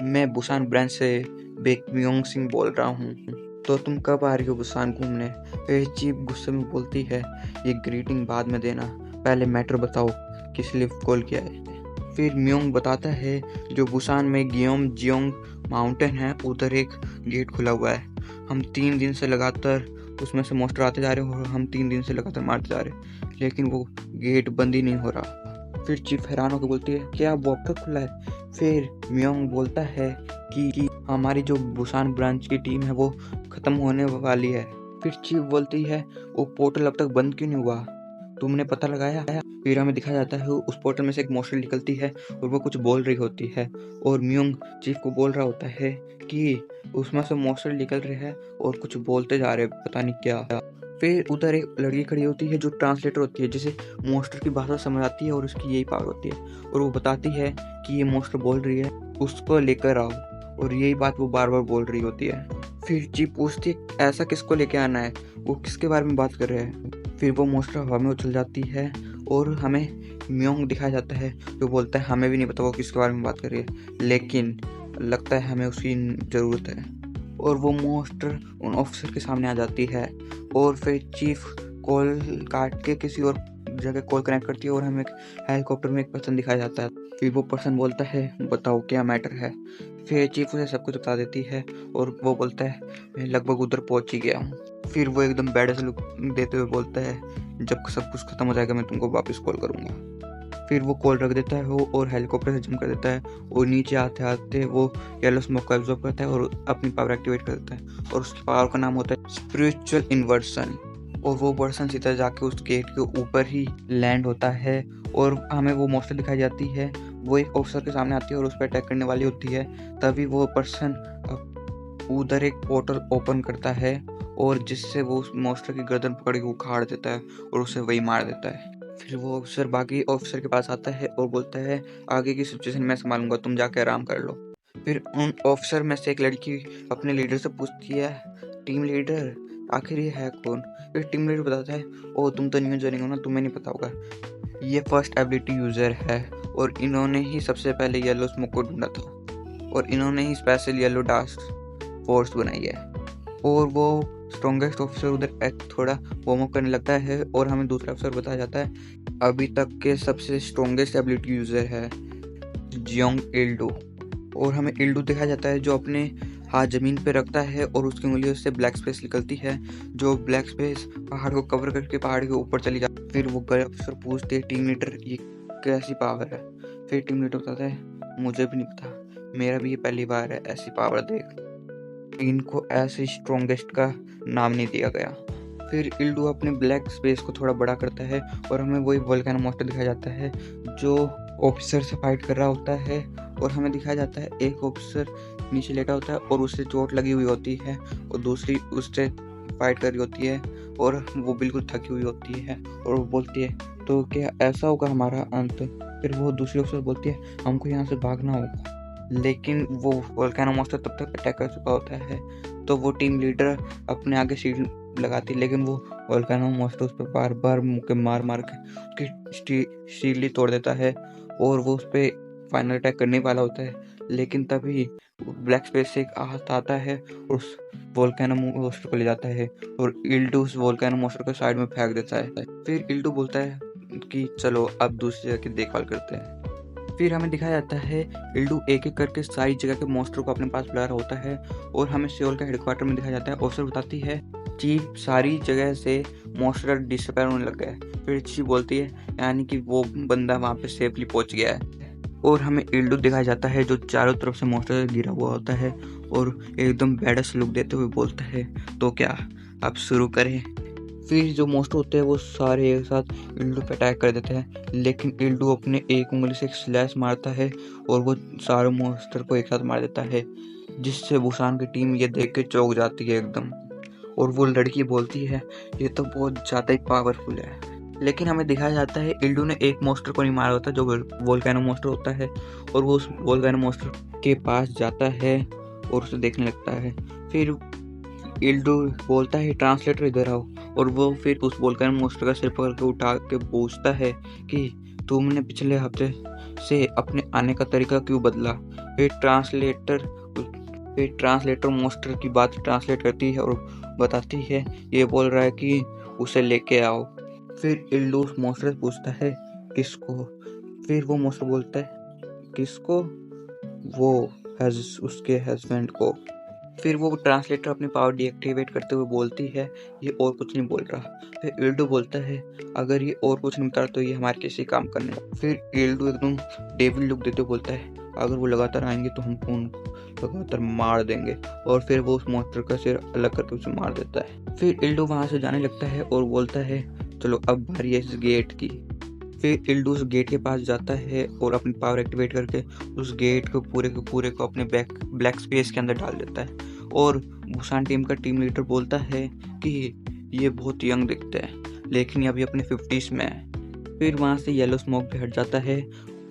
मैं बुसान ब्रांच से बेक म्योंग सिंह बोल रहा हूँ, तो तुम कब आ रही हो बुसान घूमने। फिर चीफ गुस्से में बोलती है ये ग्रीटिंग बाद में देना, पहले मैटर बताओ किस लिए कॉल किया है। फिर म्योंग बताता है जो बुसान में गियोम जियोंग माउंटेन है उधर एक गेट खुला हुआ है, हम 3 दिन से लगातार उसमें से मॉन्स्टर आते जा रहे हैं और हम 3 दिन से लगातार मारते जा रहे हैं लेकिन वो गेट बंद ही नहीं हो रहा। फिर चीफ हैरान होकर बोलती है क्या वो अब तक खुला है। फिर म्योंग बोलता है कि हमारी जो बुसान ब्रांच की टीम है वो खत्म होने वाली है। फिर चीफ बोलती है वो पोर्टल अब तक बंद क्यों नहीं हुआ, तुमने पता लगाया। फिर हमें दिखाया जाता है उस पोर्टल में से एक मॉन्स्टर निकलती है और वो कुछ बोल रही होती है और म्योंग चीफ को बोल रहा होता है कि उसमें से मॉन्स्टर निकल रहे हैं और कुछ बोलते जा रहे हैं पता नहीं क्या। फिर उधर एक लड़की खड़ी होती है जो ट्रांसलेटर होती है जिसे मॉन्स्टर की भाषा समझ आती है और उसकी यही पावर होती है और वो बताती है कि ये मॉन्स्टर बोल रही है उसको लेकर आओ, और यही बात वो बार बार बोल रही होती है। फिर चीफ पूछती है ऐसा किसको लेके आना है, वो किसके बारे में बात कर रहे हैं। फिर वो मॉन्स्टर हवा में उछल जाती है और हमें म्योंग दिखाया जाता है जो बोलता है हमें भी नहीं पता वो किसके बारे में बात कर रही है, लेकिन लगता है हमें उसकी ज़रूरत है। और वो मोस्टर उन ऑफिसर के सामने आ जाती है और फिर चीफ कॉल काट के किसी और जगह कॉल कनेक्ट करती है और हमें हेलीकॉप्टर में एक पर्सन दिखाया जाता है। फिर वो पर्सन बोलता है बताओ क्या मैटर है। फिर चीफ उसे सब कुछ बता देती है और वो बोलता है मैं लगभग उधर पहुंच ही गया हूँ। फिर वो एकदम बैड से लुक देते हुए बोलता है जब सब कुछ खत्म हो जाएगा मैं तुमको वापस कॉल करूँगा। फिर वो कॉल रख देता है वो और हेलीकॉप्टर से जंप कर देता है और नीचे आते आते वो येलो स्मोक को एब्जॉर्ब करता है और अपनी पावर एक्टिवेट कर देता है और उसकी पावर का नाम होता है स्पिरिचुअल इन्वर्सन। और वो पर्सन सीधा जाके उस गेट के ऊपर ही लैंड होता है और हमें वो मॉन्स्टर दिखाई जाती है। वो एक ऑफिसर के सामने आती है और उस पर अटैक करने वाली होती है। तभी वो पर्सन उधर एक पोर्टल ओपन करता है और जिससे वो उस मॉन्स्टर की गर्दन पकड़ के उखाड़ देता है और उसे वही मार देता है। फिर वो ऑफिसर बाकी ऑफिसर के पास आता है और बोलता है आगे की सिचुएशन मैं संभालूंगा, तुम जाके आराम कर लो। फिर उन ऑफिसर में से एक लड़की अपने लीडर से पूछती है टीम लीडर आखिर ये है कौन। फिर टीम लीडर बताता है ओ तुम तो न्यू ज्वाइनिंग हो ना, तुम्हें नहीं पता होगा, ये फर्स्ट एबिलिटी यूजर है और इन्होंने ही सबसे पहले येलो स्मोक को ढूंढा था और इन्होंने ही स्पेशल येलो टास्क फोर्स बनाई है। और वो स्ट्रॉन्गेस्ट ऑफिसर उधर एक थोड़ा वार्म अप करने लगता है और हमें दूसरा अफसर बताया जाता है अभी तक के सबसे स्ट्रॉन्गेस्ट एबिलिटी यूजर है जियोंग इल्डो। और हमें इल्डो दिखाया जाता है जो अपने हाथ जमीन पे रखता है और उसकी उंगलियों से ब्लैक स्पेस निकलती है जो ब्लैक स्पेस पहाड़ को कवर करके पहाड़ के ऊपर चली जाती है। फिर वो गए अफसर पूछते हैं टीम लीडर ये कैसी पावर है। फिर टीम लीडर बताता है मुझे भी नहीं पता, मेरा भी ये पहली बार है ऐसी पावर देख, इनको ऐसे स्ट्रॉन्गेस्ट का नाम नहीं दिया गया। फिर इल्डू अपने ब्लैक स्पेस को थोड़ा बड़ा करता है और हमें वही वोल्केनो मॉन्स्टर दिखाया जाता है जो ऑफिसर से फाइट कर रहा होता है। और हमें दिखाया जाता है एक ऑफिसर नीचे लेटा होता है और उससे चोट लगी हुई होती है और दूसरी उससे फाइट कर रही होती है और वो बिल्कुल थकी हुई होती है और वो बोलती है तो क्या ऐसा होगा हमारा अंत। फिर वो दूसरी ऑफिसर बोलती है हमको यहाँ से भागना होगा, लेकिन वो वोल्केनो मॉन्स्टर तब तक अटैक कर चुका होता है। तो वो टीम लीडर अपने आगे शील्ड लगाती है लेकिन वो वोल्केनो मॉन्स्टर उस पर बार बार मुक्के मार मार के उसकी शील्ड ही तोड़ देता है और वो उस पर फाइनल अटैक करने वाला होता है। लेकिन तभी ब्लैक स्पेस से एक हाथ आता है और उस वोल्केनो मॉन्स्टर को ले जाता है और इल्डू उस वोल्केनो मॉन्स्टर को साइड में फेंक देता है। फिर इल्डू बोलता है कि चलो अब दूसरी जगह की देखभाल करते हैं। फिर हमें दिखाया जाता है इल्डू एक एक करके सारी जगह के मॉन्स्टर को अपने पास बुला रहा होता है और हमें सियोल के हेडक्वार्टर में दिखाया जाता है। ऑफिसर बताती है चीफ सारी जगह से मॉन्स्टर डिसअपेयर होने लग गया है। फिर चीफ बोलती है यानी कि वो बंदा वहाँ पे सेफली पहुंच गया है। और हमें इल्डू दिखाया जाता है जो चारों तरफ से मॉन्स्टर से घिरा हुआ होता है और एकदम बैडस लुक देते हुए बोलता है तो क्या अब शुरू करें। फिर जो मॉन्स्टर होते हैं वो सारे एक साथ इल्डू पे अटैक कर देते हैं लेकिन इल्डू अपने एक उंगली से एक स्लैश मारता है और वो सारे मॉन्स्टर को एक साथ मार देता है जिससे बुसान की टीम ये देख के चौंक जाती है एकदम। और वो लड़की बोलती है ये तो बहुत ज़्यादा ही पावरफुल है। लेकिन हमें दिखाया जाता है इल्डू ने एक मॉन्स्टर को नहीं मारा होता जो वोल्केनो मॉन्स्टर होता है और वो उस वोल्केनो मॉन्स्टर के पास जाता है और उसे देखने लगता है। फिर इल्डू बोलता है ट्रांसलेटर इधर आओ और वो फिर उस वोल्केनो मॉन्स्टर का सिर पकड़ के उठा के पूछता है कि तुमने पिछले हफ्ते से अपने आने का तरीका क्यों बदला। फिर ट्रांसलेटर मॉन्स्टर की बात ट्रांसलेट करती है और बताती है ये बोल रहा है कि उसे लेके आओ। फिर इल्डू मॉन्स्टर पूछता है किसको। फिर वो मॉन्स्टर बोलता है किसको, वो उसके हस्बैंड को। फिर वो ट्रांसलेटर अपनी पावर डीएक्टिवेट करते हुए बोलती है ये और कुछ नहीं बोल रहा। फिर इल्डू बोलता है अगर ये और कुछ नहीं बता तो ये हमारे किसी काम करने। फिर इल्डू एकदम डेविल लुक देते हुए बोलता है अगर वो लगातार आएंगे तो हम उनको लगातार मार देंगे और फिर वो उस मॉन्स्टर का सिर अलग करके उसे मार देता है। फिर इल्डू वहां से जाने लगता है और बोलता है चलो अब बारी है इस गेट की। फिर इल्डू उस गेट के पास जाता है और अपनी पावर एक्टिवेट करके उस गेट को पूरे को अपने ब्लैक स्पेस के अंदर डाल देता है। और बुसान टीम का टीम लीडर बोलता है कि ये बहुत यंग दिखता है लेकिन ये अभी अपने 50s में है। फिर वहाँ से येलो स्मोक भी हट जाता है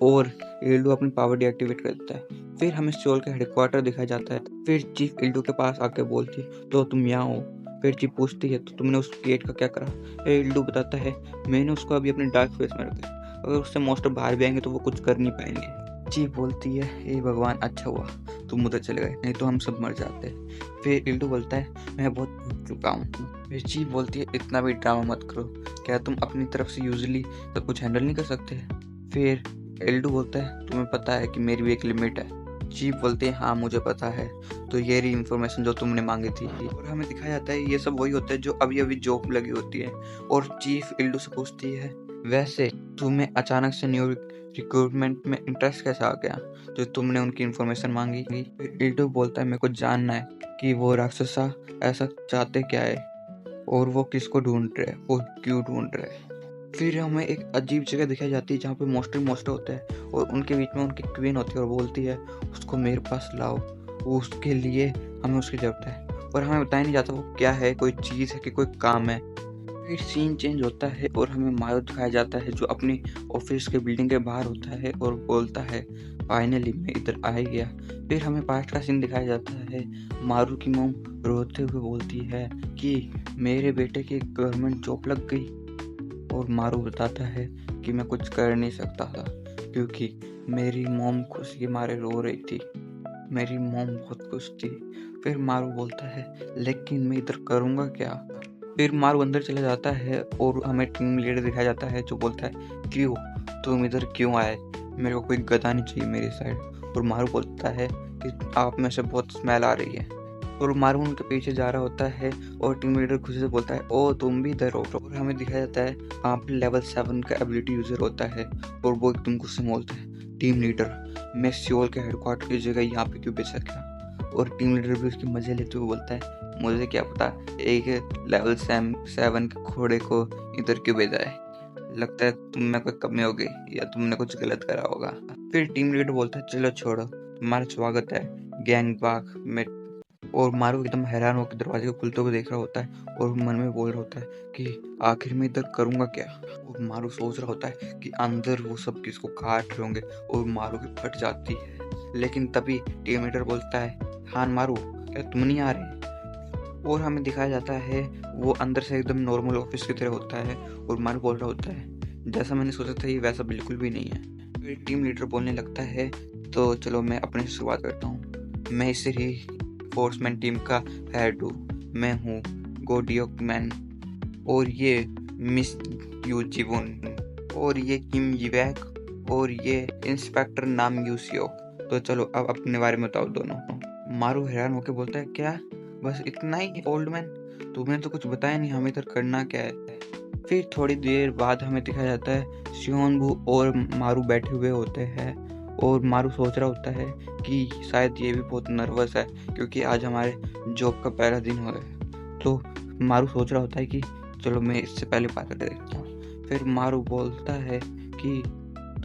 और इल्डू अपनी पावर डीएक्टिवेट कर देता है। फिर हमें सियोल का हेडक्वार्टर दिखाया जाता है। फिर चीफ इल्डू के पास आके बोलती तो तुम यहाँ हो, फिर चीफ पूछती है तो तुमने उस गेट का क्या करा? एल्डो बताता है मैंने उसको अभी अपने डार्क फेस में रखा, अगर उससे मॉन्स्टर बाहर भी आएंगे तो वो कुछ कर नहीं पाएंगे। चीफ बोलती है हे भगवान, अच्छा हुआ तुम उधर चले गए, नहीं तो हम सब मर जाते। फिर एल्डो बोलता है मैं बहुत थक चुका हूँ। फिर चीफ बोलती है इतना भी ड्रामा मत करो, क्या तुम अपनी तरफ से यूजुअली सब कुछ हैंडल नहीं कर सकते? फिर एल्डो बोलता है तुम्हें पता है कि मेरी भी एक लिमिट है। चीफ बोलते हैं हाँ मुझे पता है, तो ये रही इन्फॉर्मेशन जो तुमने मांगी थी। और हमें दिखाया जाता है ये सब वही होता है जो अभी अभी जॉब लगी होती है। और चीफ एल्डो से पूछती है वैसे तुम्हें अचानक से न्यू रिक्रूटमेंट में इंटरेस्ट कैसे आ गया जो तुमने उनकी इन्फॉर्मेशन मांगी? फिर एल्डो बोलता है मेरे को जानना है कि वो राक्षसा ऐसा चाहते क्या है और वो किसको ढूंढ रहे और क्यों ढूंढ रहे। फिर हमें एक अजीब जगह दिखाई जाती है जहाँ पे मोस्टर होता है और उनके बीच में उनकी क्वीन होती है और बोलती है उसको मेरे पास लाओ, उसके लिए हमें उसकी जरूरत है। और हमें बताया नहीं जाता वो क्या है, कोई चीज़ है कि कोई काम है। फिर सीन चेंज होता है और हमें मारू दिखाया जाता है जो अपनी ऑफिस के बिल्डिंग के बाहर होता है और बोलता है फाइनली मैं इधर आ ही गया। फिर हमें पास्ट का सीन दिखाया जाता है, मारू की मॉम रोते हुए बोलती है कि मेरे बेटे की गवर्नमेंट जॉब लग गई। और मारू बताता है कि मैं कुछ कर नहीं सकता था क्योंकि मेरी मॉम खुशी के मारे रो रही थी, मेरी मॉम बहुत खुश थी। फिर मारू बोलता है लेकिन मैं इधर करूँगा क्या? फिर मारू अंदर चला जाता है और हमें टीम लीडर दिखाया जाता है जो बोलता है क्यों तुम इधर क्यों आए, मेरे को कोई गधा नहीं चाहिए मेरी साइड। और मारू बोलता है कि आप में से बहुत स्मेल आ रही है। और मारू उनके पीछे जा रहा होता है और टीम लीडर खुशी से बोलता है ओ तुम भी इधर हो। और हमें दिखाया जाता है आप लेवल 7 का एबिलिटी यूजर होता है और वो एकदम गुस्से में बोलता है टीम लीडर मैं सियोल के हेडक्वार्टर की जगह यहाँ पे क्यों भेजा गया? और टीम लीडर भी उसके मजे लेते हुए बोलता है मुझे क्या पता एक लेवल 7 के घोड़े को इधर क्यों भेजा है, लगता है तुम में कोई कमी हो गई या तुमने कुछ गलत करा होगा। फिर टीम लीडर बोलता है चलो छोड़ो, तुम्हारा स्वागत है गैंग बाग में। और मारू एकदम हैरान होकर दरवाजे को खुलते हुए देख रहा होता है और मन में बोल रहा होता है कि आखिर में इधर करूँगा क्या। और मारू सोच रहा होता है कि अंदर वो सब किसको काट रहे होंगे और मारू की फट जाती है। लेकिन तभी टीम लीडर बोलता है हाँ मारू क्या तुम नहीं आ रहे? और हमें दिखाया जाता है वो अंदर से एकदम नॉर्मल ऑफिस की तरह होता है और मारू बोल रहा होता है जैसा मैंने सोचा था ये वैसा बिल्कुल भी नहीं है। फिर टीम लीडर बोलने लगता है तो चलो मैं अपने से शुरुआत करता हूँ, मैं इस रिफोर्समेंट टीम का हेड हूँ, मैं हूँ गोडियोक मैन और ये मिस यू जीवन और ये किम यीवैक और ये इंस्पेक्टर नाम यूसियोक। तो चलो अब अपने बारे में बताओ दोनों। मारू हैरान होकर बोलता है क्या बस इतना ही ओल्ड मैन, तुमने तो कुछ बताया नहीं हमें इधर करना क्या है। फिर थोड़ी देर बाद हमें दिखाया जाता है शियोनबू और मारू बैठे हुए होते हैं और मारू सोच रहा होता है कि शायद ये भी बहुत नर्वस है क्योंकि आज हमारे जॉब का पहला दिन हो रहा है। तो मारू सोच रहा होता है कि चलो मैं इससे पहले बात कर देखता हूँ। फिर मारू बोलता है कि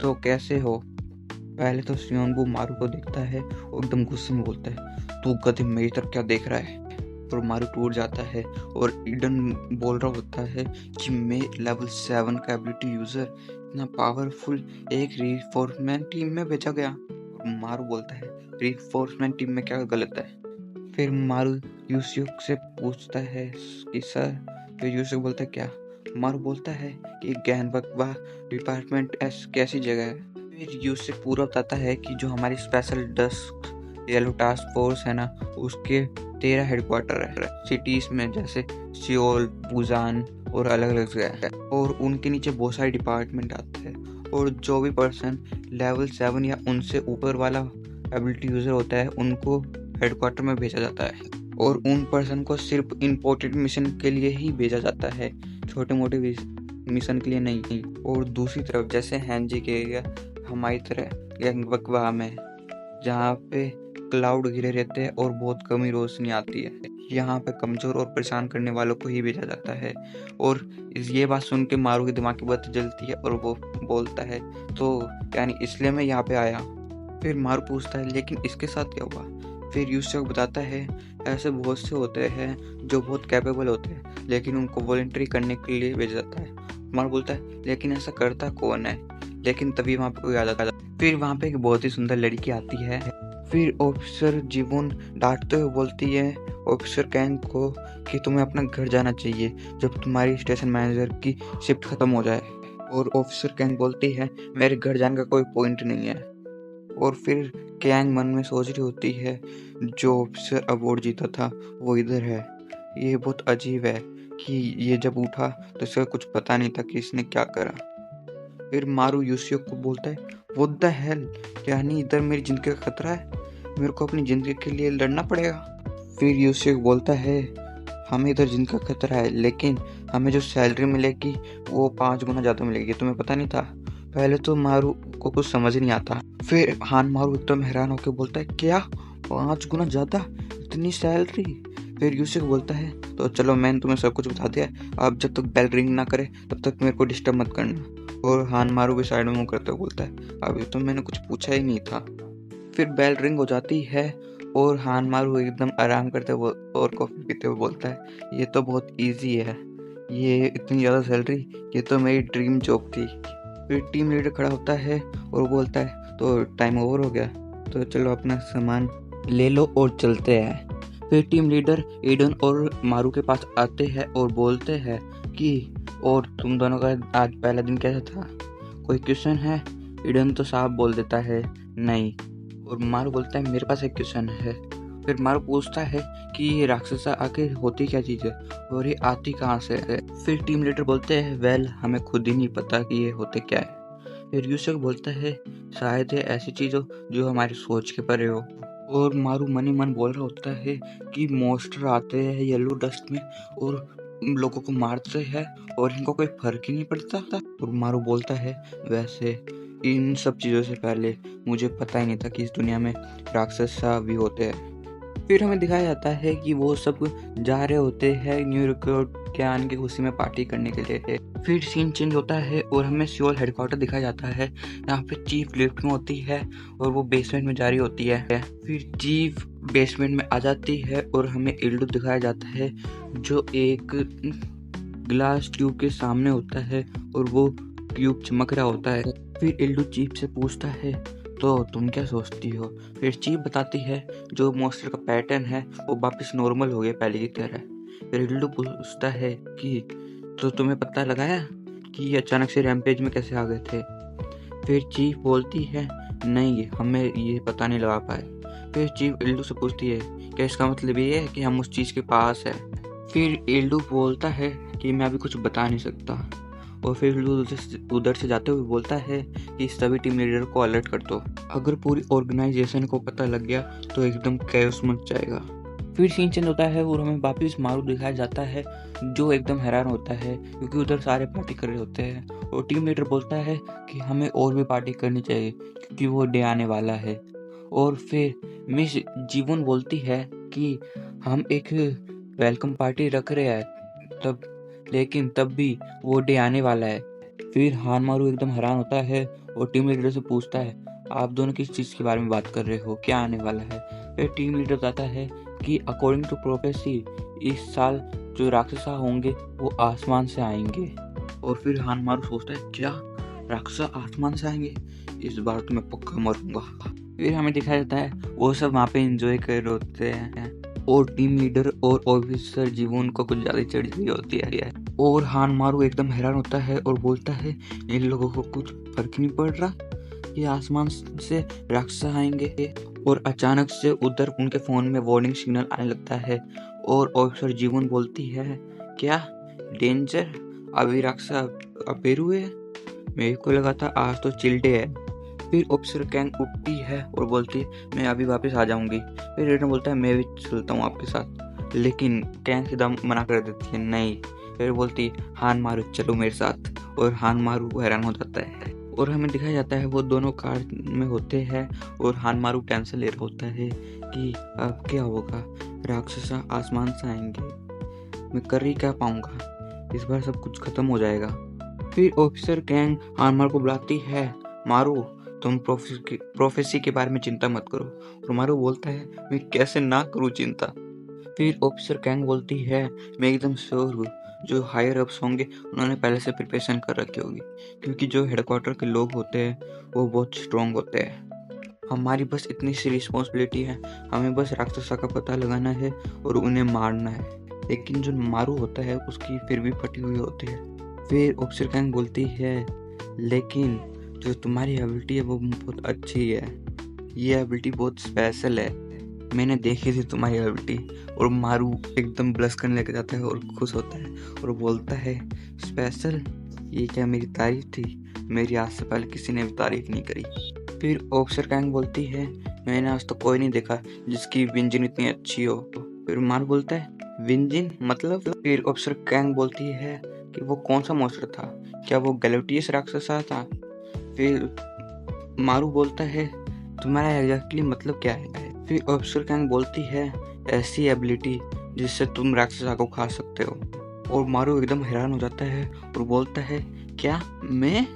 तो कैसे हो? पहले तो शियोनबू मारू को देखता है और एकदम गुस्से में बोलता है तू गधे मेरी तरफ क्या देख रहा है? और मारू टूट जाता है और ईडन बोल रहा होता है कि मैं लेवल 7 का एबिलिटी यूजर इतना पावरफुल एक रीइंफोर्समेंट टीम में भेजा गया। और मारू बोलता है रीइंफोर्समेंट टीम में क्या गलत है? फिर मारू यूसुक से पूछता है कि सर। फिर यूसुक बोलता है क्या? मारू बोलता है कि गैनबकवा डिपार्टमेंट कैसी जगह है। फिर यूसुक पूरा बताता है कि जो हमारी special dusk yellow task force है ना उसके 13 हेडक्वार्टर है सिटीज में जैसे सियोल, बुसान और अलग अलग जगह है और उनके नीचे बहुत सारे डिपार्टमेंट आते हैं और जो भी पर्सन लेवल 7 या उनसे ऊपर वाला एबिलिटी यूजर होता है उनको हेडक्वार्टर में भेजा जाता है और उन पर्सन को सिर्फ इम्पोर्टेंट मिशन के लिए ही भेजा जाता है, छोटे मोटे मिशन के लिए नहीं। और दूसरी तरफ जैसे हैंजी के एरिया हमारी तरह गैंगबकवा में जहाँ पे क्लाउड घिरे रहते हैं और बहुत कम ही रोशनी आती है, यहाँ पे कमजोर और परेशान करने वालों को ही भेजा जाता है। और ये बात सुन के मारू के दिमाग की बत्ती जलती है और वो बोलता है तो यानी इसलिए मैं यहाँ पे आया। फिर मारू पूछता है लेकिन इसके साथ क्या हुआ? फिर यूसुक बताता है ऐसे बहुत से होते हैं जो बहुत कैपेबल होते हैं लेकिन उनको वॉलंटरी करने के लिए भेजा जाता है। मारू बोलता है लेकिन ऐसा करता कौन है? लेकिन तभी वहाँ पे कोई आ जाता है। फिर वहाँ पे एक बहुत ही सुंदर लड़की आती है फिर ऑफिसर जीवन डांटते हुए बोलती है ऑफिसर कैंग को कि तुम्हें अपना घर जाना चाहिए जब तुम्हारी स्टेशन मैनेजर की शिफ्ट खत्म हो जाए। और ऑफिसर कैंग बोलती है मेरे घर जाने का कोई पॉइंट नहीं है। और फिर कैंग मन में सोच रही होती है जो ऑफिसर अवार्ड जीता था वो इधर है। ये बहुत अजीब है कि ये जब उठा तो इसका कुछ पता नहीं था कि इसने क्या करा। फिर मारू यूसियो को बोलता है व्हाट द हेल, यानी इधर मेरी जिंदगी का खतरा है, मेरे को अपनी जिंदगी के लिए लड़ना पड़ेगा। फिर यूसियो बोलता है हमें इधर जिंदगी का खतरा है लेकिन हमें जो सैलरी मिलेगी वो 5 गुना ज़्यादा मिलेगी, तुम्हें पता नहीं था। पहले तो मारू को कुछ समझ नहीं आता। फिर हान मारू एकदम हैरान होकर बोलता है क्या 5 गुना ज़्यादा, इतनी सैलरी। फिर यूसिक बोलता है तो चलो मैंने तुम्हें सब कुछ बता दिया, अब जब तक बेल रिंग ना करे तब तक मेरे को डिस्टर्ब मत करना। और हान मारू भी साइड में मुंह करते हुए बोलता है अभी तो मैंने कुछ पूछा ही नहीं था। फिर बेल रिंग हो जाती है और हान मारू एकदम आराम करते हुए और कॉफ़ी पीते हुए बोलता है ये तो बहुत इजी है, ये इतनी ज़्यादा सैलरी, ये तो मेरी ड्रीम जॉब थी। फिर टीम लीडर खड़ा होता है और बोलता है तो टाइम ओवर हो गया, तो चलो अपना सामान ले लो और चलते हैं। फिर टीम लीडर एडन और मारू के पास आते हैं और बोलते हैं कि और तुम दोनों का आज पहला दिन कैसा था, कोई क्वेश्चन है। एडन तो साफ बोल देता है नहीं, और मारू बोलता है मेरे पास एक क्वेश्चन है। फिर मारू पूछता है कि ये राक्षसा आखिर होती क्या चीज़ है और ये आती कहाँ से है। फिर टीम लीडर बोलते हैं वेल हमें खुद ही नहीं पता कि ये होते क्या है। फिर यूसुफ बोलता है शायद ये ऐसी चीज़ हो जो हमारी सोच के परे हो। और मारू मन ही मन बोल रहा होता है कि मॉन्स्टर आते हैं येलो डस्ट में और लोगों को मारते हैं और इनको कोई फर्क ही नहीं पड़ता था। और मारू बोलता है वैसे इन सब चीज़ों से पहले मुझे पता ही नहीं था कि इस दुनिया में राक्षस भी होते हैं। फिर हमें दिखाया जाता है कि वो सब जा रहे होते हैं न्यू रिकॉर्ड के आने की खुशी में पार्टी करने के लिए। फिर सीन चेंज होता है और हमें सियोल हेडक्वार्टर दिखाया जाता है। यहाँ पे चीफ लिफ्ट में होती है और वो बेसमेंट में जा रही होती है। फिर चीफ बेसमेंट में आ जाती है और हमें इल्डू दिखाया जाता है जो एक ग्लास ट्यूब के सामने होता है और वो ट्यूब चमक रहा होता है। फिर इल्डू चीफ से पूछता है तो तुम क्या सोचती हो। फिर चीफ बताती है जो मॉन्स्टर का पैटर्न है वो वापस नॉर्मल हो गया पहले की तरह। फिर इल्डू पूछता है कि तो तुम्हें पता लगाया कि ये अचानक से रैम्पेज में कैसे आ गए थे। फिर चीफ बोलती है नहीं हमें ये पता नहीं लगा पाए। फिर चीफ इल्डू से पूछती है क्या इसका मतलब ये है कि हम उस चीज़ के पास है। फिर इल्डू बोलता है कि मैं अभी कुछ बता नहीं सकता। और फिर उधर से जाते हुए बोलता है कि सभी टीम लीडर को अलर्ट कर दो, अगर पूरी ऑर्गेनाइजेशन को पता लग गया तो एकदम कैओस मच जाएगा। फिर सीन चेंज होता है और हमें वापस मारू दिखाया जाता है जो एकदम हैरान होता है क्योंकि उधर सारे पार्टी कर रहे होते हैं। और टीम लीडर बोलता है कि हमें और भी पार्टी करनी चाहिए क्योंकि वो डे आने वाला है। और फिर मिस जीवन बोलती है कि हम एक वेलकम पार्टी रख रहे हैं लेकिन तब भी वो डे आने वाला है। फिर हानमारू एकदम हैरान होता है और टीम लीडर से पूछता है आप दोनों किस चीज़ के बारे में बात कर रहे हो, क्या आने वाला है। फिर टीम लीडर बताता है कि अकॉर्डिंग टू प्रोफेसी इस साल जो राक्षसा होंगे वो आसमान से आएंगे। और फिर हानमारू सोचता है क्या राक्षसा आसमान से आएंगे, इस बार तो मैं पक्का मरूंगा। फिर हमें दिखाया जाता है वो सब वहाँ पे एंजॉय कर रहे होते हैं और टीम लीडर और ऑफिसर जीवन को कुछ ज़्यादा चढ़ गई होती है। और हानमारू एकदम हैरान होता है और बोलता है इन लोगों को कुछ फर्क नहीं पड़ रहा, ये आसमान से राक्षस आएंगे। और अचानक से उधर उनके फ़ोन में वार्निंग सिग्नल आने लगता है और ऑफिसर जीवन बोलती है क्या डेंजर, अभी राक्षस अपेर हुए, मेरे को लगा था आज तो चिल डे है। फिर ऑफिसर कैंग उठती है और बोलती है मैं अभी वापस आ जाऊंगी। फिर रेडन बोलता है मैं भी चलता हूँ आपके साथ, लेकिन कैंग सीधा मना कर देती है नहीं। फिर बोलती हान मारू चलो मेरे साथ, और हान मारू हैरान हो जाता है। और हमें दिखाया जाता है वो दोनों कार में होते हैं और हान मारू टेंशन ले रहा होता है कि अब क्या होगा, राक्षस आसमान से आएंगे, मैं कर ही क्या पाऊंगा, इस बार सब कुछ खत्म हो जाएगा। फिर ऑफिसर कैंग हान मारू को बुलाती है मारू तुम प्रोफेसी के बारे में चिंता मत करो। और मारू बोलता है मैं कैसे ना करूँ चिंता। फिर ऑफिसर कैंग बोलती है मैं एकदम श्योर हूँ जो हायर अप्स होंगे उन्होंने पहले से प्रिपरेशन कर रखी होगी क्योंकि जो हेडक्वार्टर के लोग होते हैं वो बहुत स्ट्रॉन्ग होते हैं। हमारी बस इतनी सी रिस्पॉन्सिबिलिटी है, हमें बस राक्षसा का पता लगाना है और उन्हें मारना है। लेकिन जो मारू होता है उसकी फिर भी फटी हुई होती है। फिर ऑफिसर कैंग बोलती है, लेकिन जो तुम्हारी एबिलिटी है वो बहुत अच्छी है, ये एबिलिटी बहुत स्पेशल है, मैंने देखी थी तुम्हारी एबिलिटी। और मारू एकदम ब्लश करने लग जाता है और खुश होता है और बोलता है, स्पेशल? ये क्या मेरी तारीफ थी? मेरी आज से पहले किसी ने भी तारीफ नहीं करी। फिर ऑफिसर कैंग बोलती है, मैंने आज तक कोई नहीं देखा जिसकी विंजन इतनी अच्छी हो। फिर मारू बोलता है, विंजन मतलब? फिर ऑफिसर कैंग बोलती है कि वो कौन सा मॉन्स्टर था, क्या वो गैलेटियस राक्षसा था? फिर मारू बोलता है, तुम्हारा एग्जैक्टली मतलब क्या है? फिर ऑफिसर कैंग बोलती है, ऐसी एबिलिटी जिससे तुम राक्षसा को खा सकते हो। और मारू एकदम हैरान हो जाता है और बोलता है, क्या मैं?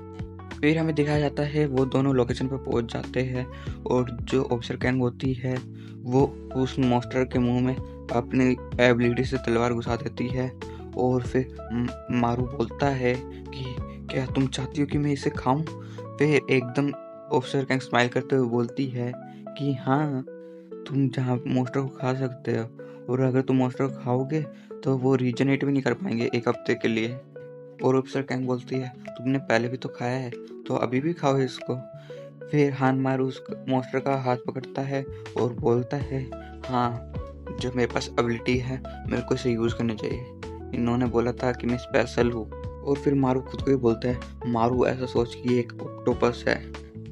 फिर हमें दिखाया जाता है वो दोनों लोकेशन पर पहुंच जाते हैं और जो ऑफिसर कैंग होती है वो उस मॉन्स्टर के मुंह में अपनी एबिलिटी से तलवार घुसा देती है। और फिर मारू बोलता है कि क्या तुम चाहती हो कि मैं इसे खाऊं? फिर एकदम ऑफिसर कैंग स्माइल करते हुए बोलती है कि हाँ, तुम जहाँ मॉन्स्टर को खा सकते हो, और अगर तुम मॉन्स्टर को खाओगे तो वो रीजनरेट भी नहीं कर पाएंगे एक हफ्ते के लिए। और ऑफिसर कैंग बोलती है, तुमने पहले भी तो खाया है तो अभी भी खाओ इसको। फिर हानमारू उस मॉन्स्टर का हाथ पकड़ता है और बोलता है, हाँ, जो मेरे पास एबिलिटी है मेरे को इसे यूज़ करनी चाहिए, इन्होंने बोला था कि मैं स्पेशल हूँ। और फिर मारू खुद को ही बोलता है, मारू ऐसा सोच कि एक ऑक्टोपस है।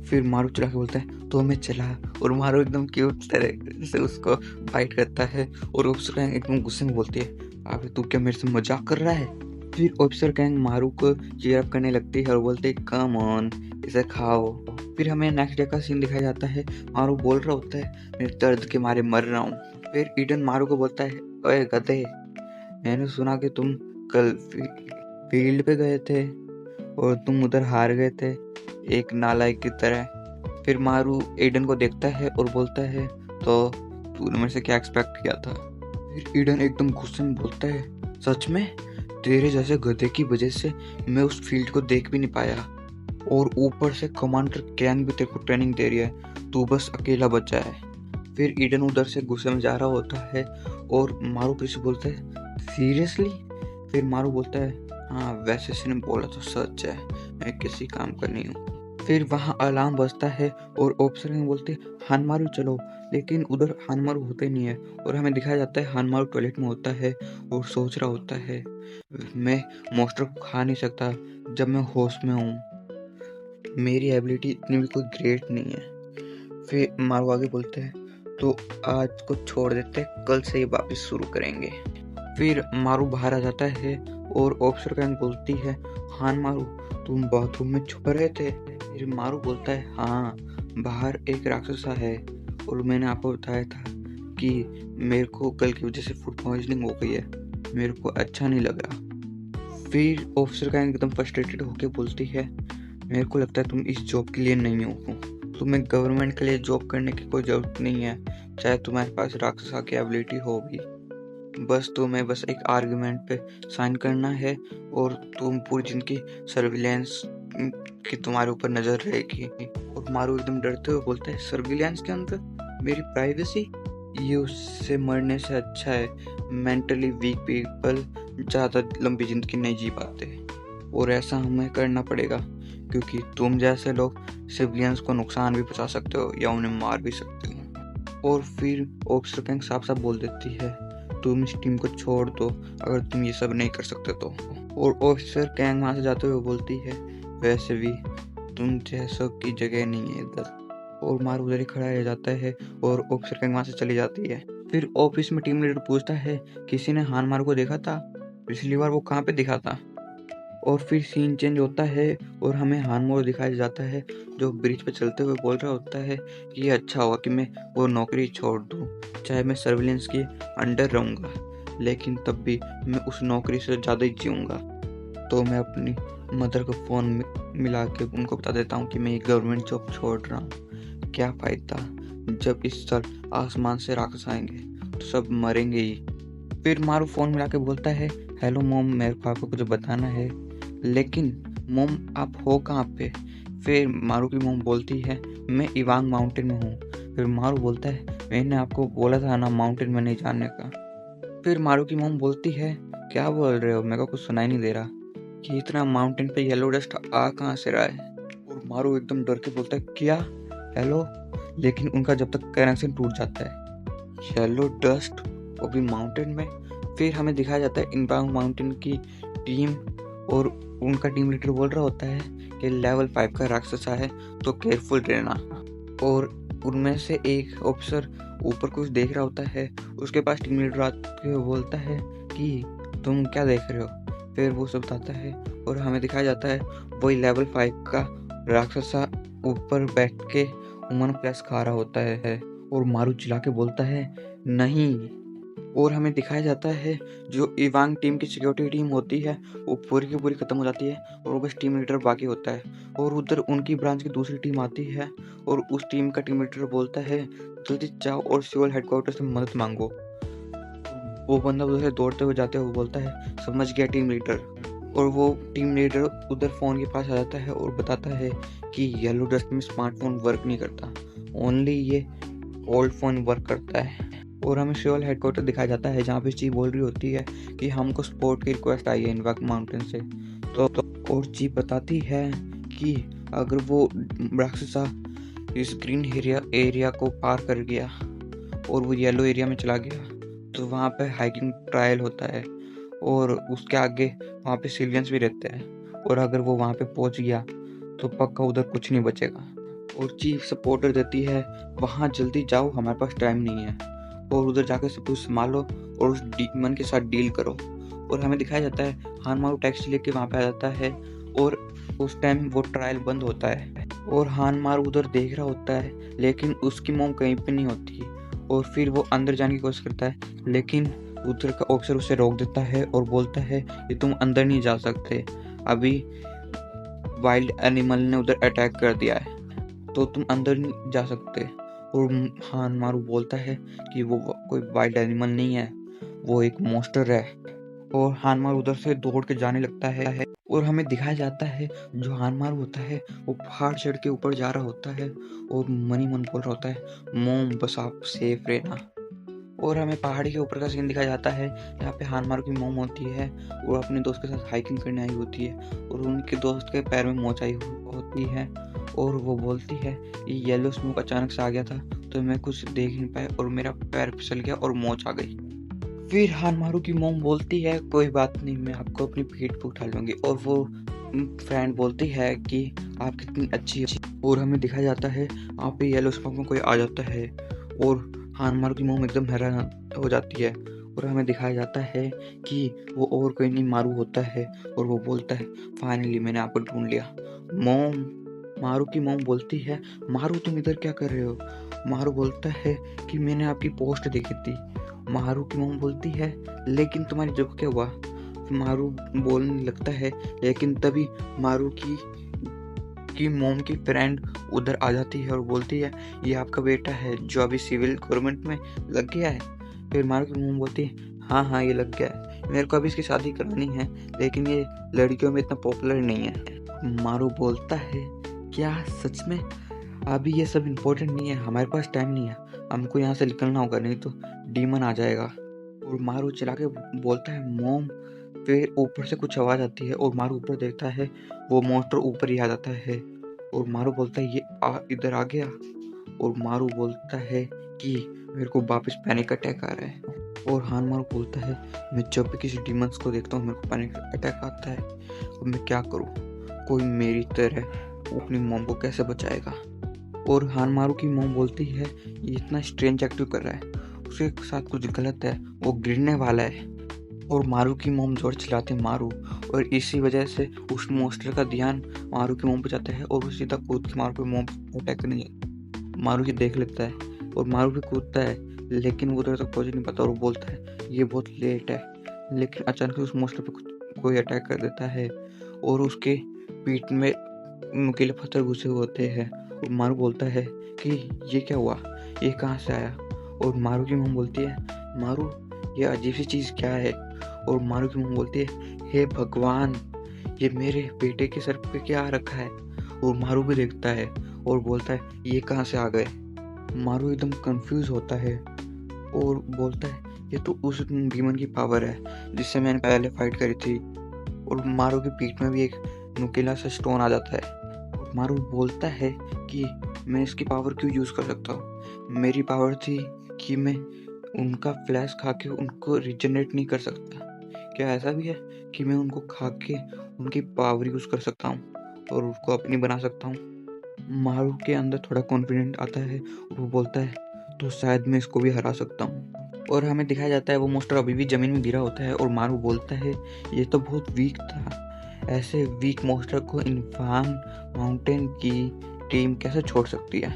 फिर मारू चला के बोलता है, तो मैं चला। और मारू एकदम क्यूट तरह से उसको फाइट करता है और ऑफिसर कैंग एकदम गुस्से में बोलती है, अबे तू क्या मेरे से मजाक कर रहा है? फिर ऑफिसर कैंग मारू को चीयर अप करने लगती है और बोलते है, कम ऑन, इसे खाओ। फिर हमें नेक्स्ट डे का सीन दिखाया जाता है। मारू बोल रहा होता है, मैं दर्द के मारे मर रहा हूँ। फिर ईडन मारू को बोलता है, ओए गधे, मैंने सुना कि तुम कल फील्ड पे गए थे और तुम उधर हार गए थे एक नालायक की तरह। फिर मारू ईडन को देखता है और बोलता है, तो तूने मेरे से क्या एक्सपेक्ट किया था? फिर ईडन एकदम गुस्से में बोलता है, सच में? तेरे जैसे गधे की वजह से मैं उस फील्ड को देख भी नहीं पाया, और ऊपर से कमांडर कैंग भी तेरे को ट्रेनिंग दे रही है, तू बस अकेला बचा है। फिर ईडन उधर से गुस्से में जा रहा होता है और मारू फिर से बोलता है, सीरियसली? फिर मारू बोलता है, हाँ, वैसे इसने बोला तो सच है, मैं किसी काम का नहीं हूँ। फिर वहाँ अलार्म बजता है और ऑफिसर ने बोलते, हानमारू चलो। लेकिन उधर हानमारू होता ही नहीं है और हमें दिखाया जाता है हानमारू टॉयलेट में होता है और सोच रहा होता है, मैं मॉन्स्टर को खा नहीं सकता जब मैं होश में हूँ, मेरी एबिलिटी इतनी भी कोई ग्रेट नहीं है। फिर मारू आगे बोलते हैं, तो आज को छोड़ देते हैं, कल से ही वापस शुरू करेंगे। फिर मारू बाहर आ जाता है और ऑफिसर कैंग बोलती है, हान मारू, तुम बाथरूम में छुप रहे थे? फिर मारू बोलता है, हाँ, बाहर एक राक्षसा है और मैंने आपको बताया था कि मेरे को कल की वजह से फूड पॉइजनिंग हो गई है, मेरे को अच्छा नहीं लग रहा। फिर ऑफिसर कैंग एकदम फ्रस्ट्रेटेड होकर बोलती है, मेरे को लगता है तुम इस जॉब के लिए नहीं हो, तुम्हें गवर्नमेंट के लिए जॉब करने की कोई ज़रूरत नहीं है, चाहे तुम्हारे पास राक्षसा की एबिलिटी हो भी, बस तुम्हें बस एक आर्गुमेंट पे साइन करना है और तुम पूरी जिंदगी सर्विलेंस की तुम्हारे ऊपर नज़र रहेगी। और मारू एकदम डरते हुए बोलता है, सर्विलेंस के अंदर मेरी प्राइवेसी? ये उससे मरने से अच्छा है, मेंटली वीक पीपल ज़्यादा लंबी ज़िंदगी नहीं जी पाते और ऐसा हमें करना पड़ेगा क्योंकि तुम जैसे लोग सिविलियंस को नुकसान भी पहुंचा सकते हो या उन्हें मार भी सकते हो। और फिर ऑफिसर कैंग साफ साफ बोल देती है, तुम इस टीम को छोड़ दो अगर तुम ये सब नहीं कर सकते तो। और ऑफिसर कैंग वहाँ से जाते हुए बोलती है, वैसे भी तुम जैसों की जगह नहीं है इधर। और मारू उधर ही खड़ा रह जाता है और ऑफिसर कैंग वहाँ से चली जाती है। फिर ऑफिस में टीम लीडर पूछता है, किसी ने हान मारू को देखा था? पिछली बार वो कहाँ पे दिखा था? और फिर सीन चेंज होता है और हमें हानमोर दिखाया जाता है जो ब्रिज पे चलते हुए बोल रहा होता है कि ये अच्छा होगा कि मैं वो नौकरी छोड़ दूँ, चाहे मैं सर्विलेंस के अंडर रहूँगा लेकिन तब भी मैं उस नौकरी से ज़्यादा ही जीऊँगा। तो मैं अपनी मदर को फ़ोन मिला के उनको बता देता हूँ कि मैं ये गवर्नमेंट जॉब छोड़ रहा हूँ, क्या फ़ायदा, जब इस साल आसमान से राक्षस आएंगे तो सब मरेंगे ही। फिर मारू फ़ोन मिला के बोलता है, हेलो मॉम, मेरे को आपको कुछ बताना है। लेकिन मोम आप हो कहाँ पे? फिर मारू की मोम बोलती है, मैं इवांग माउंटेन में हूँ। फिर मारू बोलता है मैंने आपको बोला था ना माउंटेन में नहीं जाने का। फिर मारू की मॉम बोलती है क्या बोल रहे हो, मेरे को कुछ सुनाई नहीं दे रहा कि इतना माउंटेन पे येलो डस्ट आ कहाँ से रहा है। और मारू एकदम डर के बोलता है क्या हेलो, लेकिन उनका जब तक कनेक्शन टूट जाता है। येलो डस्ट वो भी माउंटेन में। फिर हमें दिखाया जाता है इनबाउंड माउंटेन की टीम और उनका टीम लीडर बोल रहा होता है कि लेवल 5 का राक्षस है तो केयरफुल रहना। और उनमें से एक ऑफिसर ऊपर कुछ देख रहा होता है, उसके पास टीम लीडर आके बोलता है कि तुम क्या देख रहे हो। फिर वो सब बताता है और हमें दिखाया जाता है वही लेवल 5 का राक्षस ऊपर बैठ के ह्यूमन फ्लैश खा रहा होता है। और मारू चिल्ला के बोलता है नहीं। और हमें दिखाया जाता है जो इवांग टीम की सिक्योरिटी टीम होती है वो पूरी की पूरी खत्म हो जाती है और वो बस टीम लीडर बाकी होता है। और उधर उनकी ब्रांच की दूसरी टीम आती है और उस टीम का टीम लीडर बोलता है जल्दी जाओ और सियोल हेडक्वार्टर से मदद मांगो। वो बंदा उधर से दौड़ते हुए जाते हुए बोलता है समझ गया टीम लीडर। और वो टीम लीडर उधर फोन के पास आ जाता है और बताता है कि येलो डस्ट में स्मार्टफोन वर्क नहीं करता, ओनली ये ओल्ड फोन वर्क करता है। और हमें सियोल हेडक्वार्टर दिखाया जाता है जहाँ पे चीफ बोल रही होती है कि हमको सपोर्ट की रिक्वेस्ट आई है इनवाक माउंटेन से। तो और चीफ बताती है कि अगर वो राक्षसा इस ग्रीन एरिया को पार कर गया और वो येलो एरिया में चला गया तो वहाँ पे हाइकिंग ट्रायल होता है और उसके आगे वहाँ पे सिविलियंस भी रहते हैं। और अगर वो वहाँ पे पहुँच गया तो पक्का उधर कुछ नहीं बचेगा। और चीफ सपोर्टर देती है वहाँ जल्दी जाओ, हमारे पास टाइम नहीं है, और उधर जाकर सब कुछ संभालो और उस डीमन के साथ डील करो। और हमें दिखाया जाता है हानमारू टैक्सी लेके वहाँ पे आ जाता है और उस टाइम वो ट्रायल बंद होता है और हानमारू उधर देख रहा होता है लेकिन उसकी मॉम कहीं पे नहीं होती। और फिर वो अंदर जाने की कोशिश करता है लेकिन उधर का ऑफिसर उसे रोक देता है और बोलता है कि तुम अंदर नहीं जा सकते, अभी वाइल्ड एनिमल ने उधर अटैक कर दिया है तो तुम अंदर नहीं जा सकते। और हानमारू बोलता है कि वो कोई वाइल्ड एनिमल नहीं है, वो एक मॉन्स्टर है। और हानमारू उधर से दौड़ के जाने लगता है और हमें दिखाया जाता है जो हानमारू होता है वो पहाड़ चढ़ के ऊपर जा रहा होता है और मनी मन बोल रहा होता है मोम बस आप सेफ रहना। और हमें पहाड़ी के ऊपर का सीन दिखाया जाता है जहाँ पे हानमारू की मोम होती है वो अपने दोस्त के साथ हाइकिंग करने आई होती है और उनके दोस्त के पैर में मोच आई होती है और वो बोलती है कि येलो स्मोक अचानक से आ गया था तो मैं कुछ देख नहीं पाया और मेरा पैर फिसल गया और मोच आ गई। फिर हानमारू की मोम बोलती है कोई बात नहीं, मैं आपको अपनी पीठ पे उठा लूंगी। और वो फ्रेंड बोलती है कि आप कितनी अच्छी है। और हमें दिखाया जाता है आप पे येलो स्मोक में कोई आ जाता है और हानमारू की मोम एकदम हैरान हो जाती है। और हमें दिखाया जाता है कि वो और कोई नहीं मारू होता है और वो बोलता है फाइनली मैंने आपको ढूंढ लिया मोम। मारू की मोम बोलती है मारू तुम इधर क्या कर रहे हो। मारू बोलता है कि मैंने आपकी पोस्ट देखी थी। मारू की मोम बोलती है लेकिन तुम्हारी जब क्या हुआ। मारू बोलने लगता है लेकिन तभी मारू की मोम की फ्रेंड उधर आ जाती है और बोलती है ये आपका बेटा है जो अभी सिविल गवर्नमेंट में लग गया है। फिर मारू की मोम बोलती है हाँ ये लग गया है, मेरे को अभी इसकी शादी करानी है लेकिन ये लड़कियों में इतना पॉपुलर नहीं है। मारू बोलता है क्या सच में, अभी ये सब इम्पोर्टेंट नहीं है, हमारे पास टाइम नहीं है, हमको यहाँ से निकलना होगा नहीं तो डीमन आ जाएगा। और मारू चिल्ला के बोलता है मोम। फिर ऊपर से कुछ आवाज़ आती है और मारू ऊपर देखता है वो मॉन्स्टर ऊपर ही आ जाता है और मारू बोलता है ये इधर आ गया। और मारू बोलता है कि मेरे को वापस पैनिक अटैक आ रहा है। और हानमारू बोलता है मैं जब भी किसी डीमंस को देखता हूँ मेरे को पैनिक अटैक आता है और मैं क्या करूँ, कोई मेरी तरह अपनी मॉम को कैसे बचाएगा। और हानमारू की मॉम बोलती है ये इतना स्ट्रेंज एक्टिव कर रहा है, उसके साथ कुछ गलत है, वो गिरने वाला है। और मारू की मॉम जोर चिल्लाते मारू और इसी वजह से उस मॉन्स्टर का ध्यान मारू की मॉम पे जाता है और वो सीधा कूद के मारू की मॉम अटैक करने मारू की देख लेता है और मारू भी कूदता है लेकिन वो उधर तक पहुंच नहीं पाता और वो बोलता है ये बहुत लेट है। लेकिन अचानक उस मॉन्स्टर पे कोई अटैक कर देता है और उसके पीठ में नुकीले पत्थर घुसे होते हैं। और मारू बोलता है कि ये क्या हुआ, ये कहाँ से आया। और मारू की मॉम बोलती है मारू ये अजीब सी चीज़ क्या है। और मारू की मॉम बोलती है हे भगवान ये मेरे बेटे के सर पे क्या रखा है। और मारू भी देखता है और बोलता है ये कहाँ से आ गए। मारू एकदम कंफ्यूज होता है और बोलता है ये तो उस डीमन की पावर है जिससे मैंने पहले फाइट करी थी। और मारू की पीठ में भी एक नुकीला सा स्टोन आ जाता है और मारू बोलता है कि मैं इसकी पावर क्यों यूज़ कर सकता हूँ। मेरी पावर थी कि मैं उनका फ्लैश खा के उनको रिजनरेट नहीं कर सकता। क्या ऐसा भी है कि मैं उनको खा के उनकी पावर यूज़ कर सकता हूँ और उसको अपनी बना सकता हूँ। मारू के अंदर थोड़ा कॉन्फिडेंट आता है और वो बोलता है तो शायद मैं इसको भी हरा सकता हूँ। और हमें दिखाया जाता है वो मोस्टर अभी भी जमीन में गिरा होता है और मारू बोलता है ये तो बहुत वीक था। ऐसे वीक मोस्टर को इन्फांग माउंटेन की टीम कैसे छोड़ सकती है।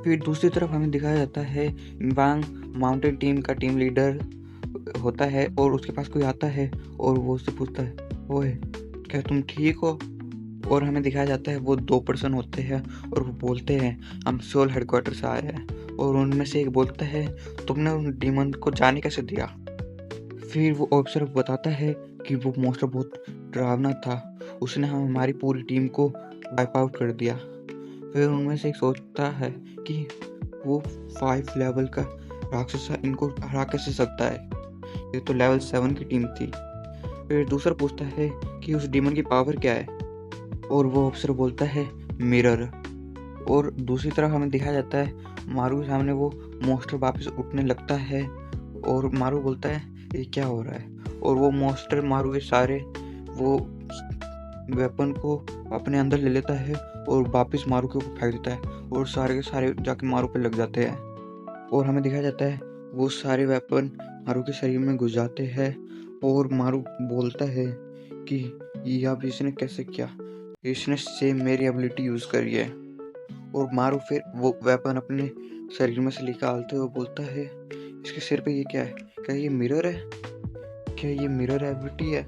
फिर दूसरी तरफ हमें दिखाया जाता है इन्फांग माउंटेन टीम का टीम लीडर होता है और उसके पास कोई आता है और वो उससे पूछता है ओए क्या तुम ठीक हो। और हमें दिखाया जाता है वो 2 पर्सन होते हैं और वो बोलते हैं हम सोल हेडक्वार्टर से आ रहे हैं। और उनमें से एक बोलता है तुमने उन डीमन को जाने कैसे दिया। फिर वो ऑफिसर बताता है कि वो मोस्टर बहुत डरावना था, उसने हमारी पूरी टीम को वाइप आउट कर दिया। फिर उनमें से एक सोचता है कि वो 5 लेवल का राक्षस इनको हरा कैसे सकता है, ये तो लेवल 7 की टीम थी। फिर दूसरा पूछता है कि उस डीमन की पावर क्या है और वो ऑफिसर बोलता है मिरर। और दूसरी तरफ हमें दिखाया जाता है मारू के सामने वो मॉन्स्टर वापस उठने लगता है और मारू बोलता है ये क्या हो रहा है। और वो मॉन्स्टर मारू के सारे वो वेपन को अपने अंदर ले लेता है और वापस मारू के ऊपर फेंक देता है और सारे के सारे जाके मारू पे लग जाते हैं। और हमें दिखाया जाता है वो सारे वेपन मारू के शरीर में घुस जाते हैं और मारू बोलता है कि ये अब इसने कैसे किया, इसने सेम मेरी एबिलिटी यूज़ करी है। और मारू फिर वो वेपन अपने शरीर में से निकालते हुए बोलता है इसके सिर पे ये क्या है, क्या ये मिरर है, क्या ये मिरर एबिलिटी है,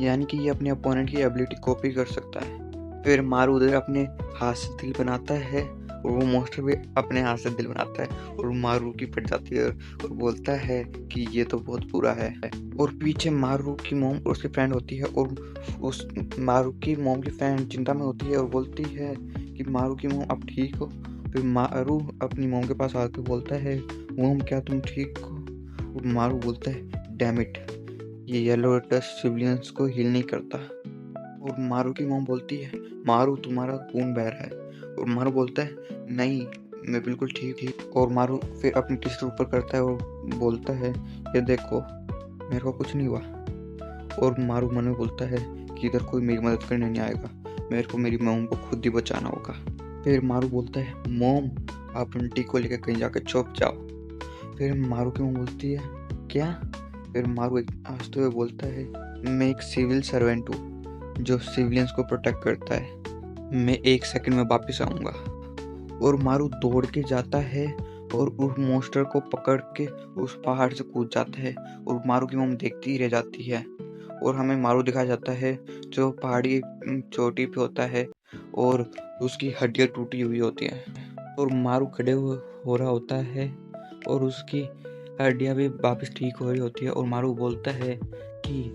यानी कि ये अपने अपोनेंट की एबिलिटी कॉपी कर सकता है। फिर मारू उधर अपने हाथ से दिल बनाता है और वो मॉन्स्टर भी अपने हाथ से दिल बनाता है और मारू की फट जाती है और बोलता है कि ये तो बहुत बुरा है। और पीछे मारू की मोम और उसकी फ्रेंड होती है और उस मारू की मोम की फ्रेंड चिंता में होती है और बोलती है कि मारू की मोम आप ठीक हो। फिर मारू अपनी मोम के पास आकर बोलता है मोम क्या तुम ठीक हो। और मारू बोलता है डैम इट, ये येलो डस्ट सिविलियंस को हील नहीं करता। और मारू की मोम बोलती है मारू तुम्हारा खून बह रहा है। और मारू बोलता है नहीं मैं बिल्कुल ठीक। और मारू फिर अपनी टिश्यू ऊपर करता है और बोलता है ये देखो मेरे को कुछ नहीं हुआ। और मारू मन में बोलता है कि इधर कोई मेरी मदद करने नहीं आएगा, मेरे को मेरी मोम को खुद ही बचाना होगा। फिर मारू बोलता है मोम आप आंटी को लेकर कहीं जाकर छुप जाओ। फिर मारू की मोम बोलती है क्या। फिर मारू एक हंसते हुए बोलता है मैं एक सिविल सर्वेंट हूँ जो सिविलियंस को प्रोटेक्ट करता है, मैं 1 सेकंड में वापस आऊँगा। और मारू दौड़ के जाता है और उस मॉन्स्टर को पकड़ के उस पहाड़ से कूद जाता है और मारू की मोम देखती ही रह जाती है। और हमें मारू दिखाया जाता है जो पहाड़ी चोटी पे होता है और उसकी हड्डियाँ टूटी हुई होती हैं और मारू खड़े हो रहा होता है और उसकी हड्डियाँ भी वापस ठीक हो रही होती है। और मारू बोलता है कि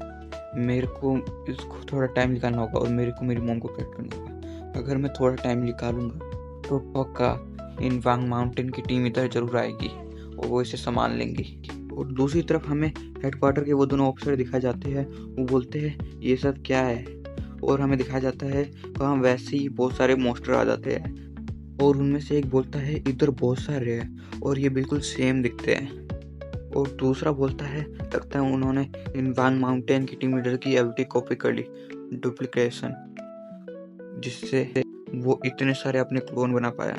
मेरे को इसको थोड़ा टाइम निकालना होगा और मेरे को मेरी मोम को प्रोटेक्ट करना होगा। अगर मैं थोड़ा टाइम निकालूंगा तो पक्का इन्फांग माउंटेन की टीम इधर जरूर आएगी और वो इसे संभाल लेंगी। और दूसरी तरफ हमें हेडक्वार्टर के वो दोनों ऑफिसर दिखाए जाते हैं, वो बोलते हैं ये सब क्या है। और हमें दिखाया जाता है वहाँ वैसे ही बहुत सारे मॉन्स्टर आ जाते हैं और उनमें से एक बोलता है इधर बहुत सारे हैं और ये बिल्कुल सेम दिखते हैं। और दूसरा बोलता है लगता है उन्होंने इन्फांग माउंटेन की टीम लीडर की एबिलिटी कॉपी कर ली, डुप्लीकेशन, जिससे वो इतने सारे अपने क्लोन बना पाया।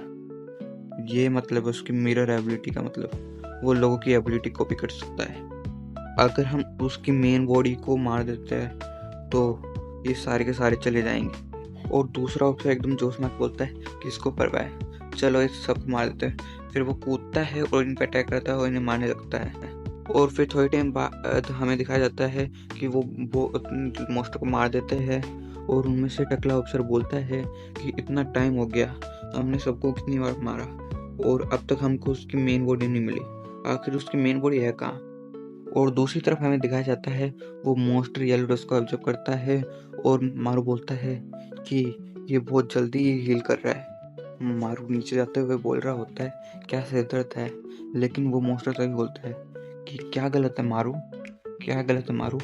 ये मतलब उसकी मिरर एबिलिटी का मतलब वो लोगों की एबिलिटी कॉपी कर सकता है। अगर हम उसकी मेन बॉडी को मार देते हैं तो ये सारे के सारे चले जाएंगे। और दूसरा ऑफिसर एकदम जोश में बोलता है किसको परवाह है, चलो इस सबको मार देते हैं। फिर वो कूदता है और इन पर अटैक करता है और इन्हें मारने लगता है। और फिर थोड़े टाइम बाद हमें दिखाया जाता है कि वो मॉन्स्टर को मार देते हैं और उनमें से टकला ऑफिसर बोलता है कि इतना टाइम हो गया, हमने सबको कितनी बार मारा और अब तक हमको उसकी मेन बॉडी नहीं मिली, आखिर उसकी मेन बॉडी है कहाँ। और दूसरी तरफ हमें दिखाया जाता है वो मॉन्स्टर येलो डस्ट को ऑब्जर्व करता है और मारू बोलता है कि ये बहुत जल्दी हील कर रहा है। मारू नीचे जाते हुए बोल रहा होता है क्या सिर दर्द है, लेकिन वो मॉन्स्टर तभी बोलता है कि क्या गलत है मारू, क्या गलत है मारू।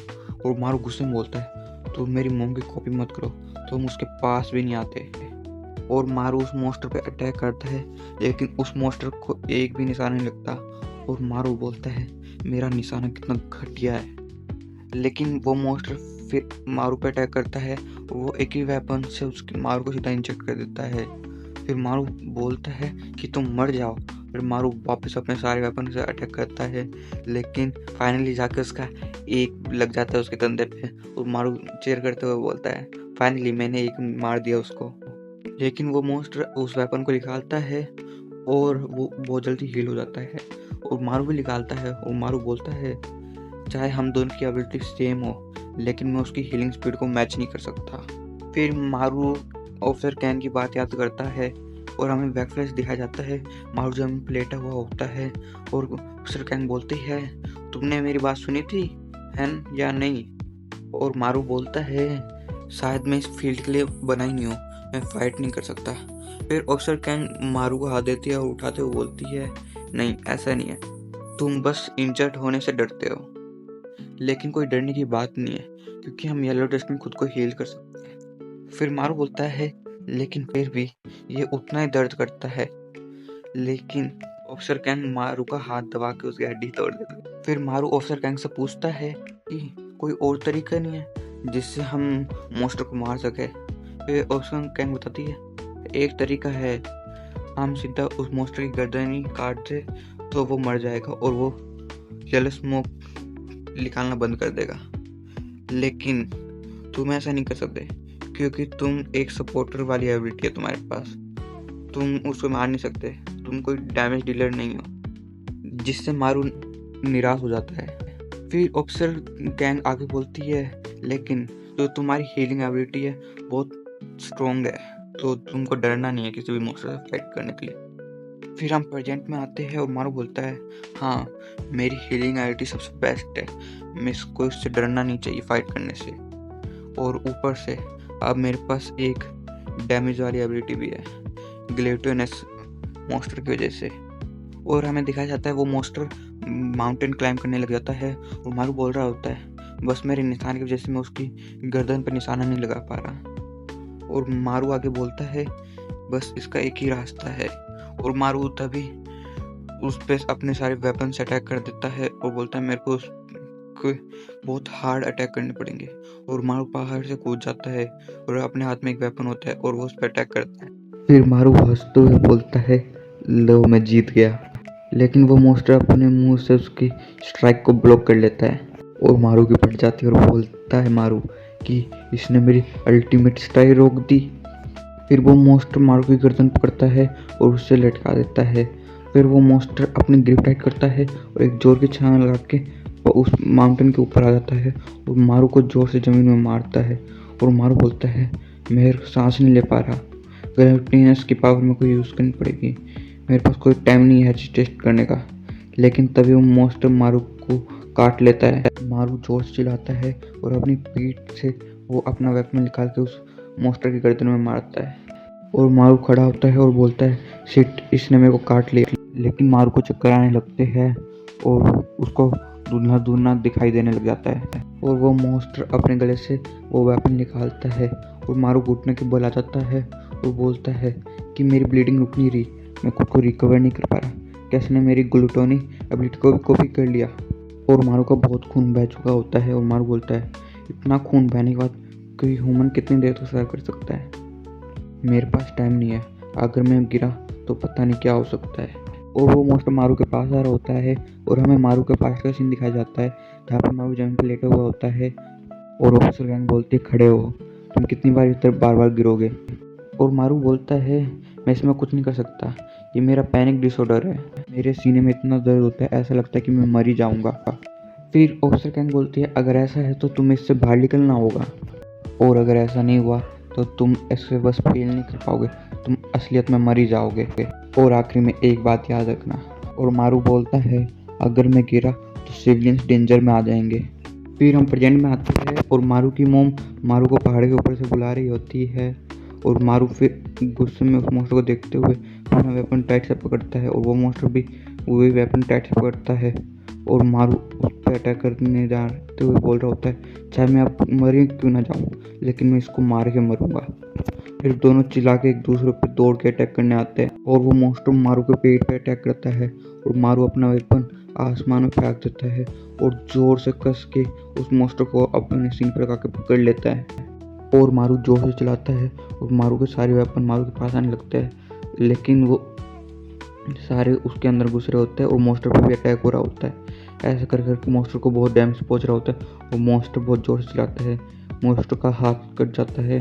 और मारू गुस्से में बोलता है तुम मेरी मॉम की कॉपी मत करो, तुम उसके पास भी नहीं आते। और मारू उस मॉन्स्टर पे अटैक करता है, लेकिन उस मॉन्स्टर को एक भी निशाना नहीं लगता। और मारू बोलता है मेरा निशाना कितना घटिया है। लेकिन वो मॉन्स्टर फिर मारू पे अटैक करता है, वो एक ही वेपन से उसके मारू को सीधा इंजेक्ट कर देता है। फिर मारू बोलता है कि तुम मर जाओ। फिर मारू वापस अपने सारे वेपन से अटैक करता है, लेकिन फाइनली जाके उसका एक लग जाता है उसके कंधे पे। और मारू चीयर करते हुए बोलता है फाइनली मैंने एक मार दिया उसको। लेकिन वो मॉन्स्टर उस वेपन को निकालता है और वो बहुत जल्दी हील हो जाता है। और मारू भी निकालता है और मारू बोलता है चाहे हम दोनों की एबिलिटी सेम हो, लेकिन मैं उसकी हीलिंग स्पीड को मैच नहीं कर सकता। फिर मारू ऑफिसर कैन की बात याद करता है और हमें बैकफ्लैश दिखाया जाता है। मारू जमीन पर लेटा हुआ होता है और ऑफिसर कैन बोलती है तुमने मेरी बात सुनी थी है या नहीं। और मारू बोलता है शायद मैं इस फील्ड के लिए बना ही नहीं हूँ, मैं फाइट नहीं कर सकता। फिर ऑफिसर कैन मारू को हाथ देती है और उठाते हुए बोलती है नहीं ऐसा नहीं है, तुम बस इंजर्ड होने से डरते हो। लेकिन कोई डरने की बात नहीं है, क्योंकि हम येलो डस्ट में खुद को हील कर सकते हैं। फिर मारू बोलता है लेकिन फिर भी ये उतना ही दर्द करता है। लेकिन ऑफिसर कैंग मारू का हाथ दबा के उसकी हड्डी तोड़ देता है। फिर मारू ऑफिसर कैंग से पूछता है कि कोई और तरीका नहीं है जिससे हम मॉन्स्टर को मार सके। फिर ऑफिसर कैंग बताती है एक तरीका है, हम सीधा उस मॉन्स्टर की गर्दन ही काट दे तो वो मर जाएगा और वो येलो स्मोक निकालना बंद कर देगा। लेकिन तुम ऐसा नहीं कर सकते, क्योंकि तुम एक सपोर्टर वाली एबिलिटी है तुम्हारे पास, तुम उसको मार नहीं सकते, तुम कोई डैमेज डीलर नहीं हो। जिससे मारू निराश हो जाता है। फिर ऑफिसर गैंग आगे बोलती है लेकिन जो तुम्हारी हीलिंग एबिलिटी है बहुत स्ट्रॉन्ग है, तो तुमको डरना नहीं है किसी भी मॉन्स्टर से फाइट करने के लिए। फिर हम प्रेजेंट में आते हैं और मारू बोलता है हाँ मेरी हीलिंग एबिलिटी सबसे बेस्ट है, मैं इसको इससे डरना नहीं चाहिए फाइट करने से। और ऊपर से अब मेरे पास एक डैमेज वाली एबिलिटी भी है ग्लेटोनस मॉन्स्टर की वजह से। और हमें दिखाया जाता है वो मॉन्स्टर माउंटेन क्लाइंब करने लग जाता है और मारू बोल रहा होता है बस मेरे निशान की वजह से मैं उसकी गर्दन पर निशाना नहीं लगा पा रहा। और मारू आगे बोलता है बस इसका एक ही रास्ता है। और मारू तभी उस पर अपने सारे वेपन से अटैक कर देता है और बोलता है मेरे को बहुत हार्ड अटैक करने पड़ेंगे। और मारू पहाड़ से कूद जाता है और अपने हाथ में एक वेपन होता है और वो उस पर अटैक करता है। फिर मारू हंसते हुए बोलता है लो मैं जीत गया। लेकिन वो मॉन्स्टर अपने मुंह से उसकी स्ट्राइक को ब्लॉक कर लेता है और मारू की फट जाती है और बोलता है मारू कि इसने मेरी अल्टीमेट स्ट्राइक रोक दी। फिर वो मॉन्स्टर मारू की गर्दन पकड़ता है और उससे लटका देता है। फिर वो मॉन्स्टर अपनी ग्रिप टाइट करता है और एक जोर की छलांग लगा के वो उस माउंटेन के ऊपर आ जाता है और मारू को जोर से ज़मीन में मारता है। और मारू बोलता है मैं सांस नहीं ले पा रहा, ग्रेविटीनेस की पावर में कोई यूज़ करनी पड़ेगी, मेरे पास कोई टाइम नहीं है टेस्ट करने का। लेकिन तभी वो मॉन्स्टर मारू को काट लेता है। मारू जोर से चिल्लाता है और अपनी पीठ से वो अपना वेपन निकाल के उस मॉन्स्टर की गर्दन में मारता है। और मारू खड़ा होता है और बोलता है शिट इसने मेरे को काट लिया। लेकिन मारू को चक्कर आने लगते हैं और उसको धुंधला धुंधला दिखाई देने लग जाता है। और वो मॉन्स्टर अपने गले से वो वेपन निकालता है और मारू घुटने के बल आ जाता है और बोलता है कि मेरी ब्लीडिंग रुक नहीं रही, मैं खुद को रिकवर नहीं कर पा रहा, कैसे ने मेरी ग्लूटोनी एबिलिटी को भी कॉपी कर लिया। और मारू का बहुत खून बह चुका होता है और मारू बोलता है इतना खून बहने के बाद कोई ह्यूमन कितनी देर तक सर्वाइव कर सकता है, मेरे पास टाइम नहीं है, अगर मैं गिरा तो पता नहीं क्या हो सकता है। और वो मॉन्स्टर मारू के पास आ रहा होता है और हमें मारू के पास का सीन दिखाया जाता है जहाँ पर मारू जमीन पर लेटा हुआ होता है और ऑफिसर गैंग बोलती है खड़े हो, तुम कितनी बार इधर बार बार गिरोगे। और मारू बोलता है मैं इसमें कुछ नहीं कर सकता, ये मेरा पैनिक डिसऑर्डर है, मेरे सीने में इतना दर्द होता है ऐसा लगता है कि मैं मर ही जाऊंगा। फिर ऑफिसर कैंग बोलती है अगर ऐसा है तो तुम्हें इससे बाहर निकलना होगा, और अगर ऐसा नहीं हुआ तो तुम इससे बस फील नहीं कर पाओगे, तुम असलियत में मर ही जाओगे। और आखिरी में एक बात याद रखना। और मारू बोलता है अगर मैं गिरा तो सिविलियंस डेंजर में आ जाएंगे। फिर हम प्रेजेंट में आते हैं और मारू की मोम मारू को पहाड़ के ऊपर से बुला रही होती है और मारू फिर गुस्से में उस मॉन्स्टर को देखते हुए अपना वेपन टाइट से पकड़ता है और वो मॉन्स्टर भी वही वेपन टाइट से पकड़ता है और मारू उस पर अटैक करने जाते हुए बोल रहा होता है, चाहे मैं अब मरी क्यों ना जाऊँ, लेकिन मैं इसको मार के मरूंगा। फिर दोनों चिल्ला के एक दूसरे पर दौड़ के अटैक करने आते हैं और वो मॉन्स्टर मारू के पेट पे अटैक करता है और मारू अपना वेपन आसमान में फेंक देता है और जोर से कस के उस मॉन्स्टर को अपने सीन पर लगा के पकड़ लेता है और मारू जोर से चलाता है और मारू के सारे वेपन मारू के पास आने लगते हैं, लेकिन वो सारे उसके अंदर घुस रहे होते हैं और मॉन्स्टर पे भी अटैक हो रहा होता है। ऐसे कर करके मॉन्स्टर को बहुत डैमेज पहुंच रहा होता है और मॉन्स्टर बहुत जोर से चलाता है। मॉन्स्टर का हाथ कट जाता है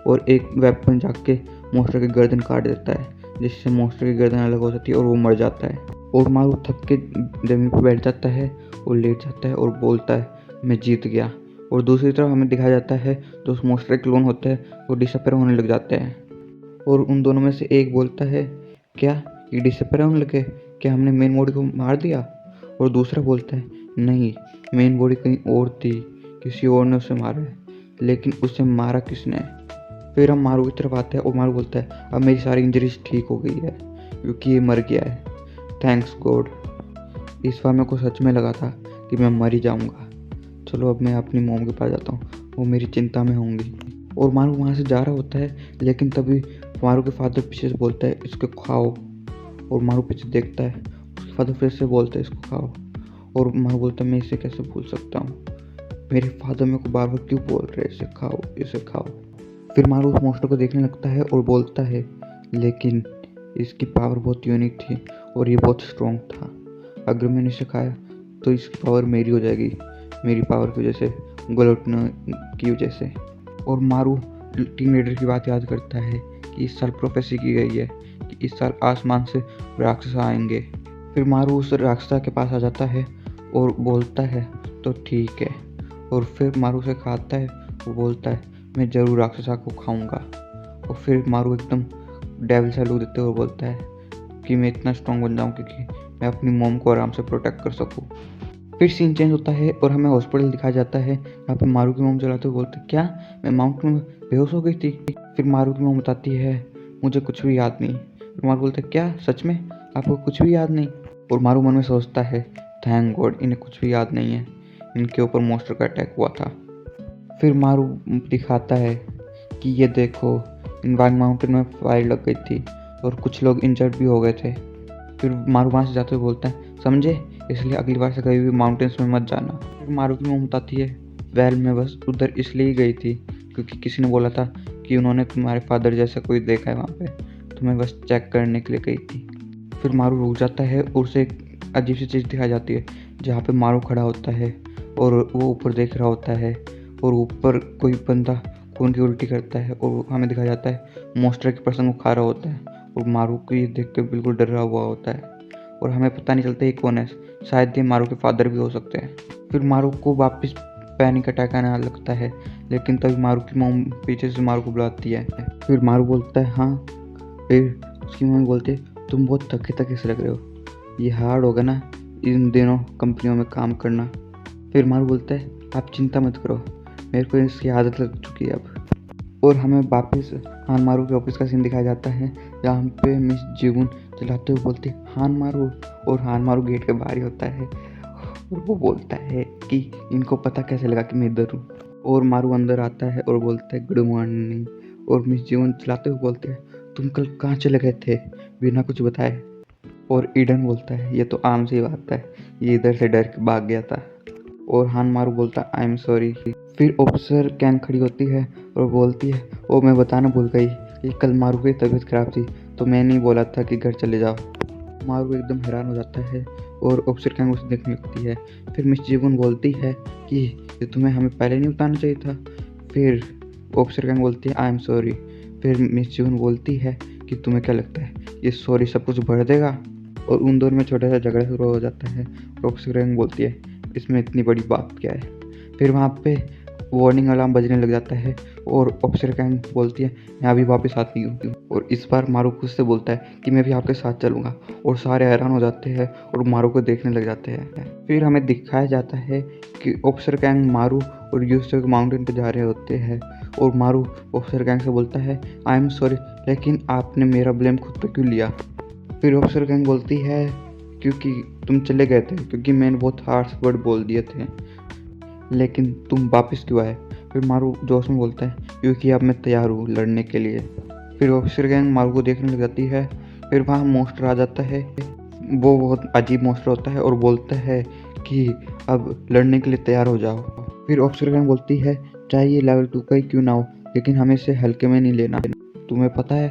और एक वेपन जाके मॉन्स्टर की गर्दन काट देता है, जिससे मॉन्स्टर की गर्दन अलग हो जाती है और वो मर जाता है। और मारू थक के जमीन पर बैठ जाता है और लेट जाता है और बोलता है, मैं जीत गया। और दूसरी तरफ हमें दिखाया जाता है जो उस मॉन्स्टर के क्लोन होते हैं वो डिसअपीयर होने लग जाते हैं और उन दोनों में से एक बोलता है, क्या ये डिसअपीयर होने लगे, क्या हमने मेन बॉडी को मार दिया? और दूसरा बोलता है, नहीं, मेन बॉडी कहीं और थी, किसी और ने उसे मारा है, लेकिन उसे मारा किसने? फिर हम मारू की तरफ आते हैं और मारू बोलता है, अब मेरी सारी इंजरीज ठीक हो गई है क्योंकि ये मर गया है, थैंक्स गॉड। इस बार मेरे को सच में लगा था कि मैं मर ही जाऊँगा। चलो अब मैं अपनी मॉम के पास जाता हूँ, वो मेरी चिंता में होंगी। और मारू वहाँ से जा रहा होता है, लेकिन तभी मारू के फादर पीछे से बोलता है, इसको खाओ। और मारू पीछे देखता है, उसके फादर फिर से बोलते हैं, इसको खाओ। और मारू बोलता है, मैं इसे कैसे भूल सकता हूँ, मेरे फादर मेरे को बार बार क्यों बोल रहे हैं, इसे खाओ, इसे खाओ। फिर मारू उस मॉन्स्टर को देखने लगता है और बोलता है, लेकिन इसकी पावर बहुत यूनिक थी और ये बहुत स्ट्रॉन्ग था, अगर मैंने इसे खाया तो इसकी पावर मेरी हो जाएगी, मेरी पावर की वजह से, ग्लूटन की वजह से। और मारू टीम लीडर की बात याद करता है कि इस साल प्रोफेसी की गई है कि इस साल आसमान से राक्षस आएंगे। फिर मारू उस राक्षसा के पास आ जाता है और बोलता है, तो ठीक है। और फिर मारू से खाता है, वो बोलता है, मैं ज़रूर राक्षसा को खाऊंगा। और फिर मारू एकदम डेविल सा लुक देते हुए बोलता है कि मैं इतना स्ट्रॉन्ग बन जाऊँ क्योंकि मैं अपनी मॉम को आराम से प्रोटेक्ट कर सकूँ। फिर सीन चेंज होता है और हमें हॉस्पिटल दिखाया जाता है, यहाँ पे मारू की मॉम चलाते हुए बोलते, क्या मैं माउंटेन में बेहोश हो गई थी? फिर मारू की मॉम बताती है, मुझे कुछ भी याद नहीं। फिर मारू बोलते, क्या सच में आपको कुछ भी याद नहीं? और मारू मन में सोचता है, थैंक गॉड इन्हें कुछ भी याद नहीं है, इनके ऊपर मॉन्स्टर का अटैक हुआ था। फिर मारू दिखाता है कि ये देखो, इन वाइल्ड माउंटेन में फायर लग गई थी और कुछ लोग इंजर्ड भी हो गए थे। फिर मारू वहाँ से जाते हुए बोलता है, समझे, इसलिए अगली बार से कभी भी माउंटेन्स में मत जाना। फिर मारू की मॉम बताती है, वेल मैं बस उधर इसलिए ही गई थी क्योंकि किसी ने बोला था कि उन्होंने तुम्हारे फादर जैसा कोई देखा है वहाँ पे, तो मैं बस चेक करने के लिए गई थी। फिर मारू रुक जाता है और उसे एक अजीब सी चीज़ दिखाई जाती है, जहाँ पे मारू खड़ा होता है और वो ऊपर देख रहा होता है और ऊपर कोई बंदा खून की उल्टी करता है और हमें दिखाया जाता है मॉन्स्टर के पर्सन को खा रहा होता है और मारू को ये देख के बिल्कुल डरा हुआ होता है और हमें पता नहीं चलता ये कौन है, शायद ये मारू के फादर भी हो सकते हैं। फिर मारू को वापस पैनिक अटैक आने लगता है, लेकिन तभी मारू की मॉम पीछे से मारू को बुलाती है। फिर मारू बोलता है, हाँ। फिर उसकी मम्मी बोलती है, तुम बहुत थके थके से लग रहे हो, ये हार्ड होगा ना इन दिनों कंपनियों में काम करना। फिर मारू बोलता है, आप चिंता मत करो, मेरे को इसकी आदत लग चुकी है अब। और हमें वापस हान मारू के ऑफिस का सीन दिखाया जाता है, जहाँ पे मिस जीवन चलाते हुए बोलती है, हान मारू। और हान मारू गेट के बाहर ही होता है और वो बोलता है कि इनको पता कैसे लगा कि मैं इधर हूँ। और मारू अंदर आता है और बोलता है, गुड मॉर्निंग। और मिस जीवन चलाते हुए बोलते हैं, तुम कल कहाँ चले गए थे बिना कुछ बताए? और ईडन बोलता है, ये तो आम सी बात है, ये इधर से डर के भाग गया था। और हान मारू बोलता है, आई एम सॉरी। फिर ऑफिसर कैंग खड़ी होती है और बोलती है, ओ मैं बताना भूल गई कि कल मारू की तबीयत खराब थी, तो मैंने ही बोला था कि घर चले जाओ। मारू एकदम हैरान हो जाता है और ऑफिसर कैंग उसे देखने लगती है। फिर मिस जीवन बोलती है कि ये तुम्हें हमें पहले नहीं बताना चाहिए था। फिर ऑफिसर कैंग बोलती है, आई एम सॉरी। फिर मिस जीवन बोलती है कि तुम्हें क्या लगता है ये सॉरी सब कुछ भर देगा? और उन दोनों में छोटा सा झगड़ा शुरू हो जाता है और ऑफिसर कैंग बोलती है, इसमें इतनी बड़ी बात क्या है? फिर वहाँ पे वार्निंग अलार्म बजने लग जाता है और ऑफिसर कैंग बोलती है मैं अभी वापस आती हूँ। और इस बार मारू खुद से बोलता है कि मैं भी आपके साथ चलूँगा और सारे हैरान हो जाते हैं और मारू को देखने लग जाते हैं। फिर हमें दिखाया जाता है कि ऑफिसर कैंग मारू और यूसुफ माउंटेन पर जा रहे होते हैं और मारू ऑफिसर कैंग से बोलता है आई एम सॉरी, लेकिन आपने मेरा ब्लेम खुद पे क्यों लिया। फिर ऑफिसर कैंग बोलती है क्योंकि तुम चले गए थे, क्योंकि मैंने बहुत हार्श वर्ड बोल दिए थे, लेकिन तुम वापस क्यों आए। फिर मारू जोश में बोलता है क्योंकि अब मैं तैयार हूँ लड़ने के लिए। फिर ऑफिसर गैंग मारू को देखने लग जाती है। फिर वहाँ मॉन्स्टर आ जाता है, वो बहुत अजीब मॉन्स्टर होता है और बोलता है कि अब लड़ने के लिए तैयार हो जाओ। फिर ऑफिसर गैंग बोलती है चाहे ये लेवल 2 का ही क्यों ना हो, लेकिन हमें इसे हल्के में नहीं लेना। तुम्हें पता है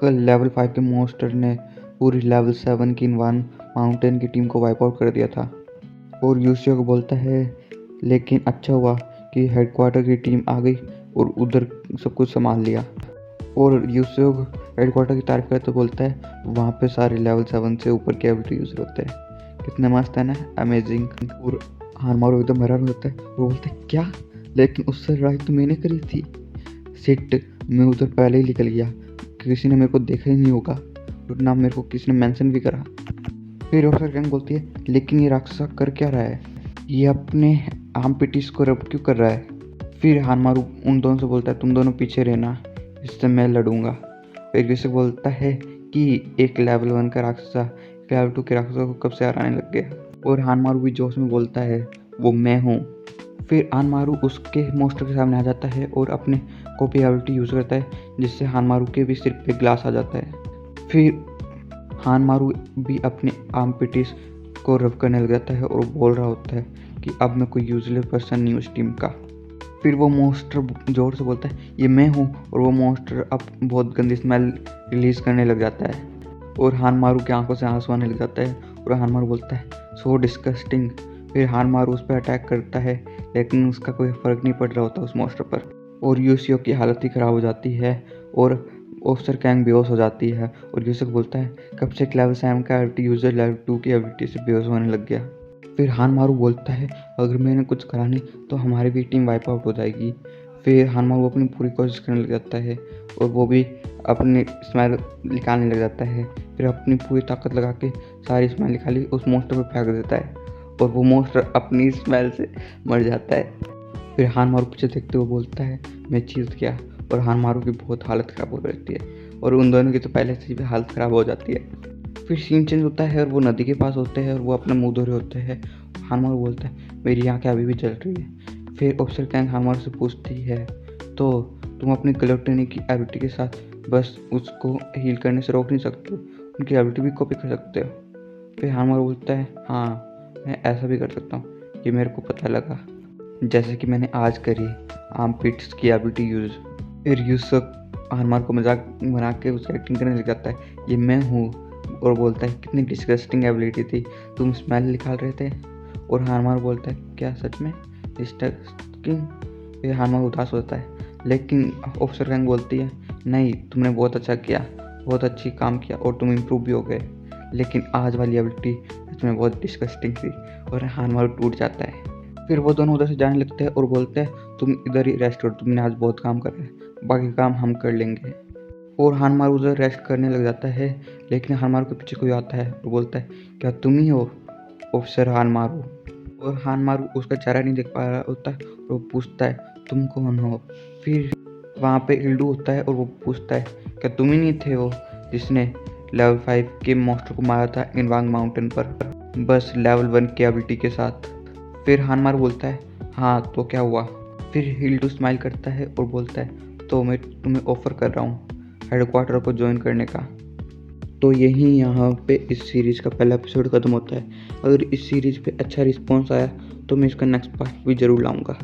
कल लेवल 5 के मॉन्स्टर ने पूरी लेवल 7 की इनवान माउंटेन की टीम को वाइप आउट कर दिया था। और यूसियो को बोलता है लेकिन अच्छा हुआ कि हेडक्वार्टर की टीम आ गई और उधर सब कुछ संभाल लिया। और यूसियो हेडक्वार्टर की तारीफ करते बोलता है वहाँ पे सारे लेवल 7 से ऊपर के एबिलिटी यूज़र होते हैं, कितने मस्त है ना, अमेजिंग। और हानमारू एकदम हैरान होता है और बोलता है क्या, लेकिन उससे लड़ाई तो मैंने करी थी। सिट, मैं उधर पहले ही निकल गया, किसी ने मेरे को देखा ही नहीं होगा और ना मेरे को किसी ने मेंशन भी करा। फिर ऑफिसर गैंग बोलती है लेकिन ये राक्षसा कर क्या रहा है, ये अपने आर्म पिटीज को रब क्यों कर रहा है। फिर हानमारू उन दोनों से बोलता है तुम दोनों पीछे रहना, इससे मैं लड़ूंगा। फिर जैसे बोलता है कि एक लेवल 1 का राक्षसा लेवल 2 के राक्षसों को कब से हराने लग गया। और हानमारू भी जोश में बोलता है वो मैं हूँ। फिर हानमारू उसके मॉन्स्टर के सामने आ जाता है और अपने कॉपी एबिलिटी यूज़ करता है, जिससे हानमारू के भी सिर पे ग्लास आ जाता है। फिर हानमारू भी अपने आर्म पिटीज को रब करने लग जाता है और बोल रहा होता है कि अब मैं कोई यूजलेस पर्सन नहीं हूँ इस टीम का। फिर वो मॉन्स्टर जोर से बोलता है ये मैं हूँ, और वो मॉन्स्टर अब बहुत गंदी स्मेल रिलीज करने लग जाता है और हानमारू की आंखों से आंसू आने लग जाता है और हानमारू बोलता है सो डिस्गस्टिंग। फिर हानमारू उस पर अटैक करता है, लेकिन उसका कोई फर्क नहीं पड़ रहा होता उस मॉन्स्टर पर और यूसियो की हालत ही ख़राब हो जाती है और ऑफिसर कैंग बेहोश हो जाती है। और यूसुफ बोलता है कब से लेवल 7 का एबिलिटी यूजर लेवल 2 की एबिलिटी से बेहोश होने लग गया। फिर हानमारू बोलता है अगर मैंने कुछ करा नहीं तो हमारी भी टीम वाइप आउट हो जाएगी। फिर हानमारू अपनी पूरी कोशिश करने लग जाता है और वो भी अपनी स्माइल निकालने लग जाता है। फिर अपनी पूरी ताकत लगा के सारी स्माइल निकाली उस मॉन्स्टर पर फेंक देता है और वो मॉन्स्टर अपनी स्माइल से मर जाता है। फिर हानमारू पीछे देखते हुए बोलता है मैं जीत गया, और हानमारू की बहुत हालत ख़राब हो रहती है और उन दोनों की तो पहले से ही हालत ख़राब हो जाती है। फिर सीन चेंज होता है और वो नदी के पास होते हैं और वो अपना मुंह धो रहे होते हैं। हानमारू बोलता है मेरी आँखें अभी भी जल रही है। फिर ऑफिसर कैंग हानमारू से पूछती है तो तुम अपनी ग्लूटनी की एबिलिटी के साथ बस उसको हील करने से रोक नहीं सकते, उनकी एबिलिटी भी कॉपी कर सकते हो। फिर हानमारू बोलता है हाँ मैं ऐसा भी कर सकता हूँ, ये मेरे को पता लगा, जैसे कि मैंने आज करी आर्म पिट्स की एबिलिटी यूज़। फिर यूसुफ हानमारू को मजाक बना के उसकी एक्टिंग करने लग जाता है ये मैं हूँ और बोलता है कितनी डिस्गस्टिंग एबिलिटी थी, तुम स्मेल निकाल रहे थे। और हानमारू बोलता है क्या सच में डिस्गस्टिंग। फिर हानमारू उदास होता है, लेकिन ऑफिसर कैंग बोलती है नहीं तुमने बहुत अच्छा किया, बहुत अच्छी काम किया और तुम इम्प्रूव भी हो गए, लेकिन आज वाली एबिलिटी इसमें बहुत डिस्गस्टिंग थी। और हानमारू टूट जाता है। फिर वो दोनों उधर से जाने लगते हैं और बोलते हैं तुम इधर ही रेस्ट करो, तुमने आज बहुत काम करा है, बाकी काम हम कर लेंगे। और हानमारू उधर रेस्ट करने लग जाता है, लेकिन हानमारू के पीछे कोई आता है और बोलता है क्या तुम ही हो ऑफिसर हानमारू। और हानमारू उसका चेहरा नहीं देख पा रहा होता और वो पूछता है तुम कौन हो। फिर वहाँ पे इल्डू होता है और वो पूछता है क्या तुम ही नहीं थे वो जिसने लेवल 5 के मॉन्स्टर को मारा था इनवांग माउंटेन पर, बस लेवल 1 की एबिलिटी के साथ। फिर हानमारू बोलता है हाँ तो क्या हुआ। फिर हिल्डू स्माइल करता है और बोलता है तो मैं तुम्हें ऑफ़र कर रहा हूँ हेडक्वार्टर को ज्वाइन करने का। तो यही यहाँ पे इस सीरीज़ का पहला एपिसोड ख़त्म होता है। अगर इस सीरीज़ पे अच्छा रिस्पॉन्स आया तो मैं इसका नेक्स्ट पार्ट भी ज़रूर लाऊंगा।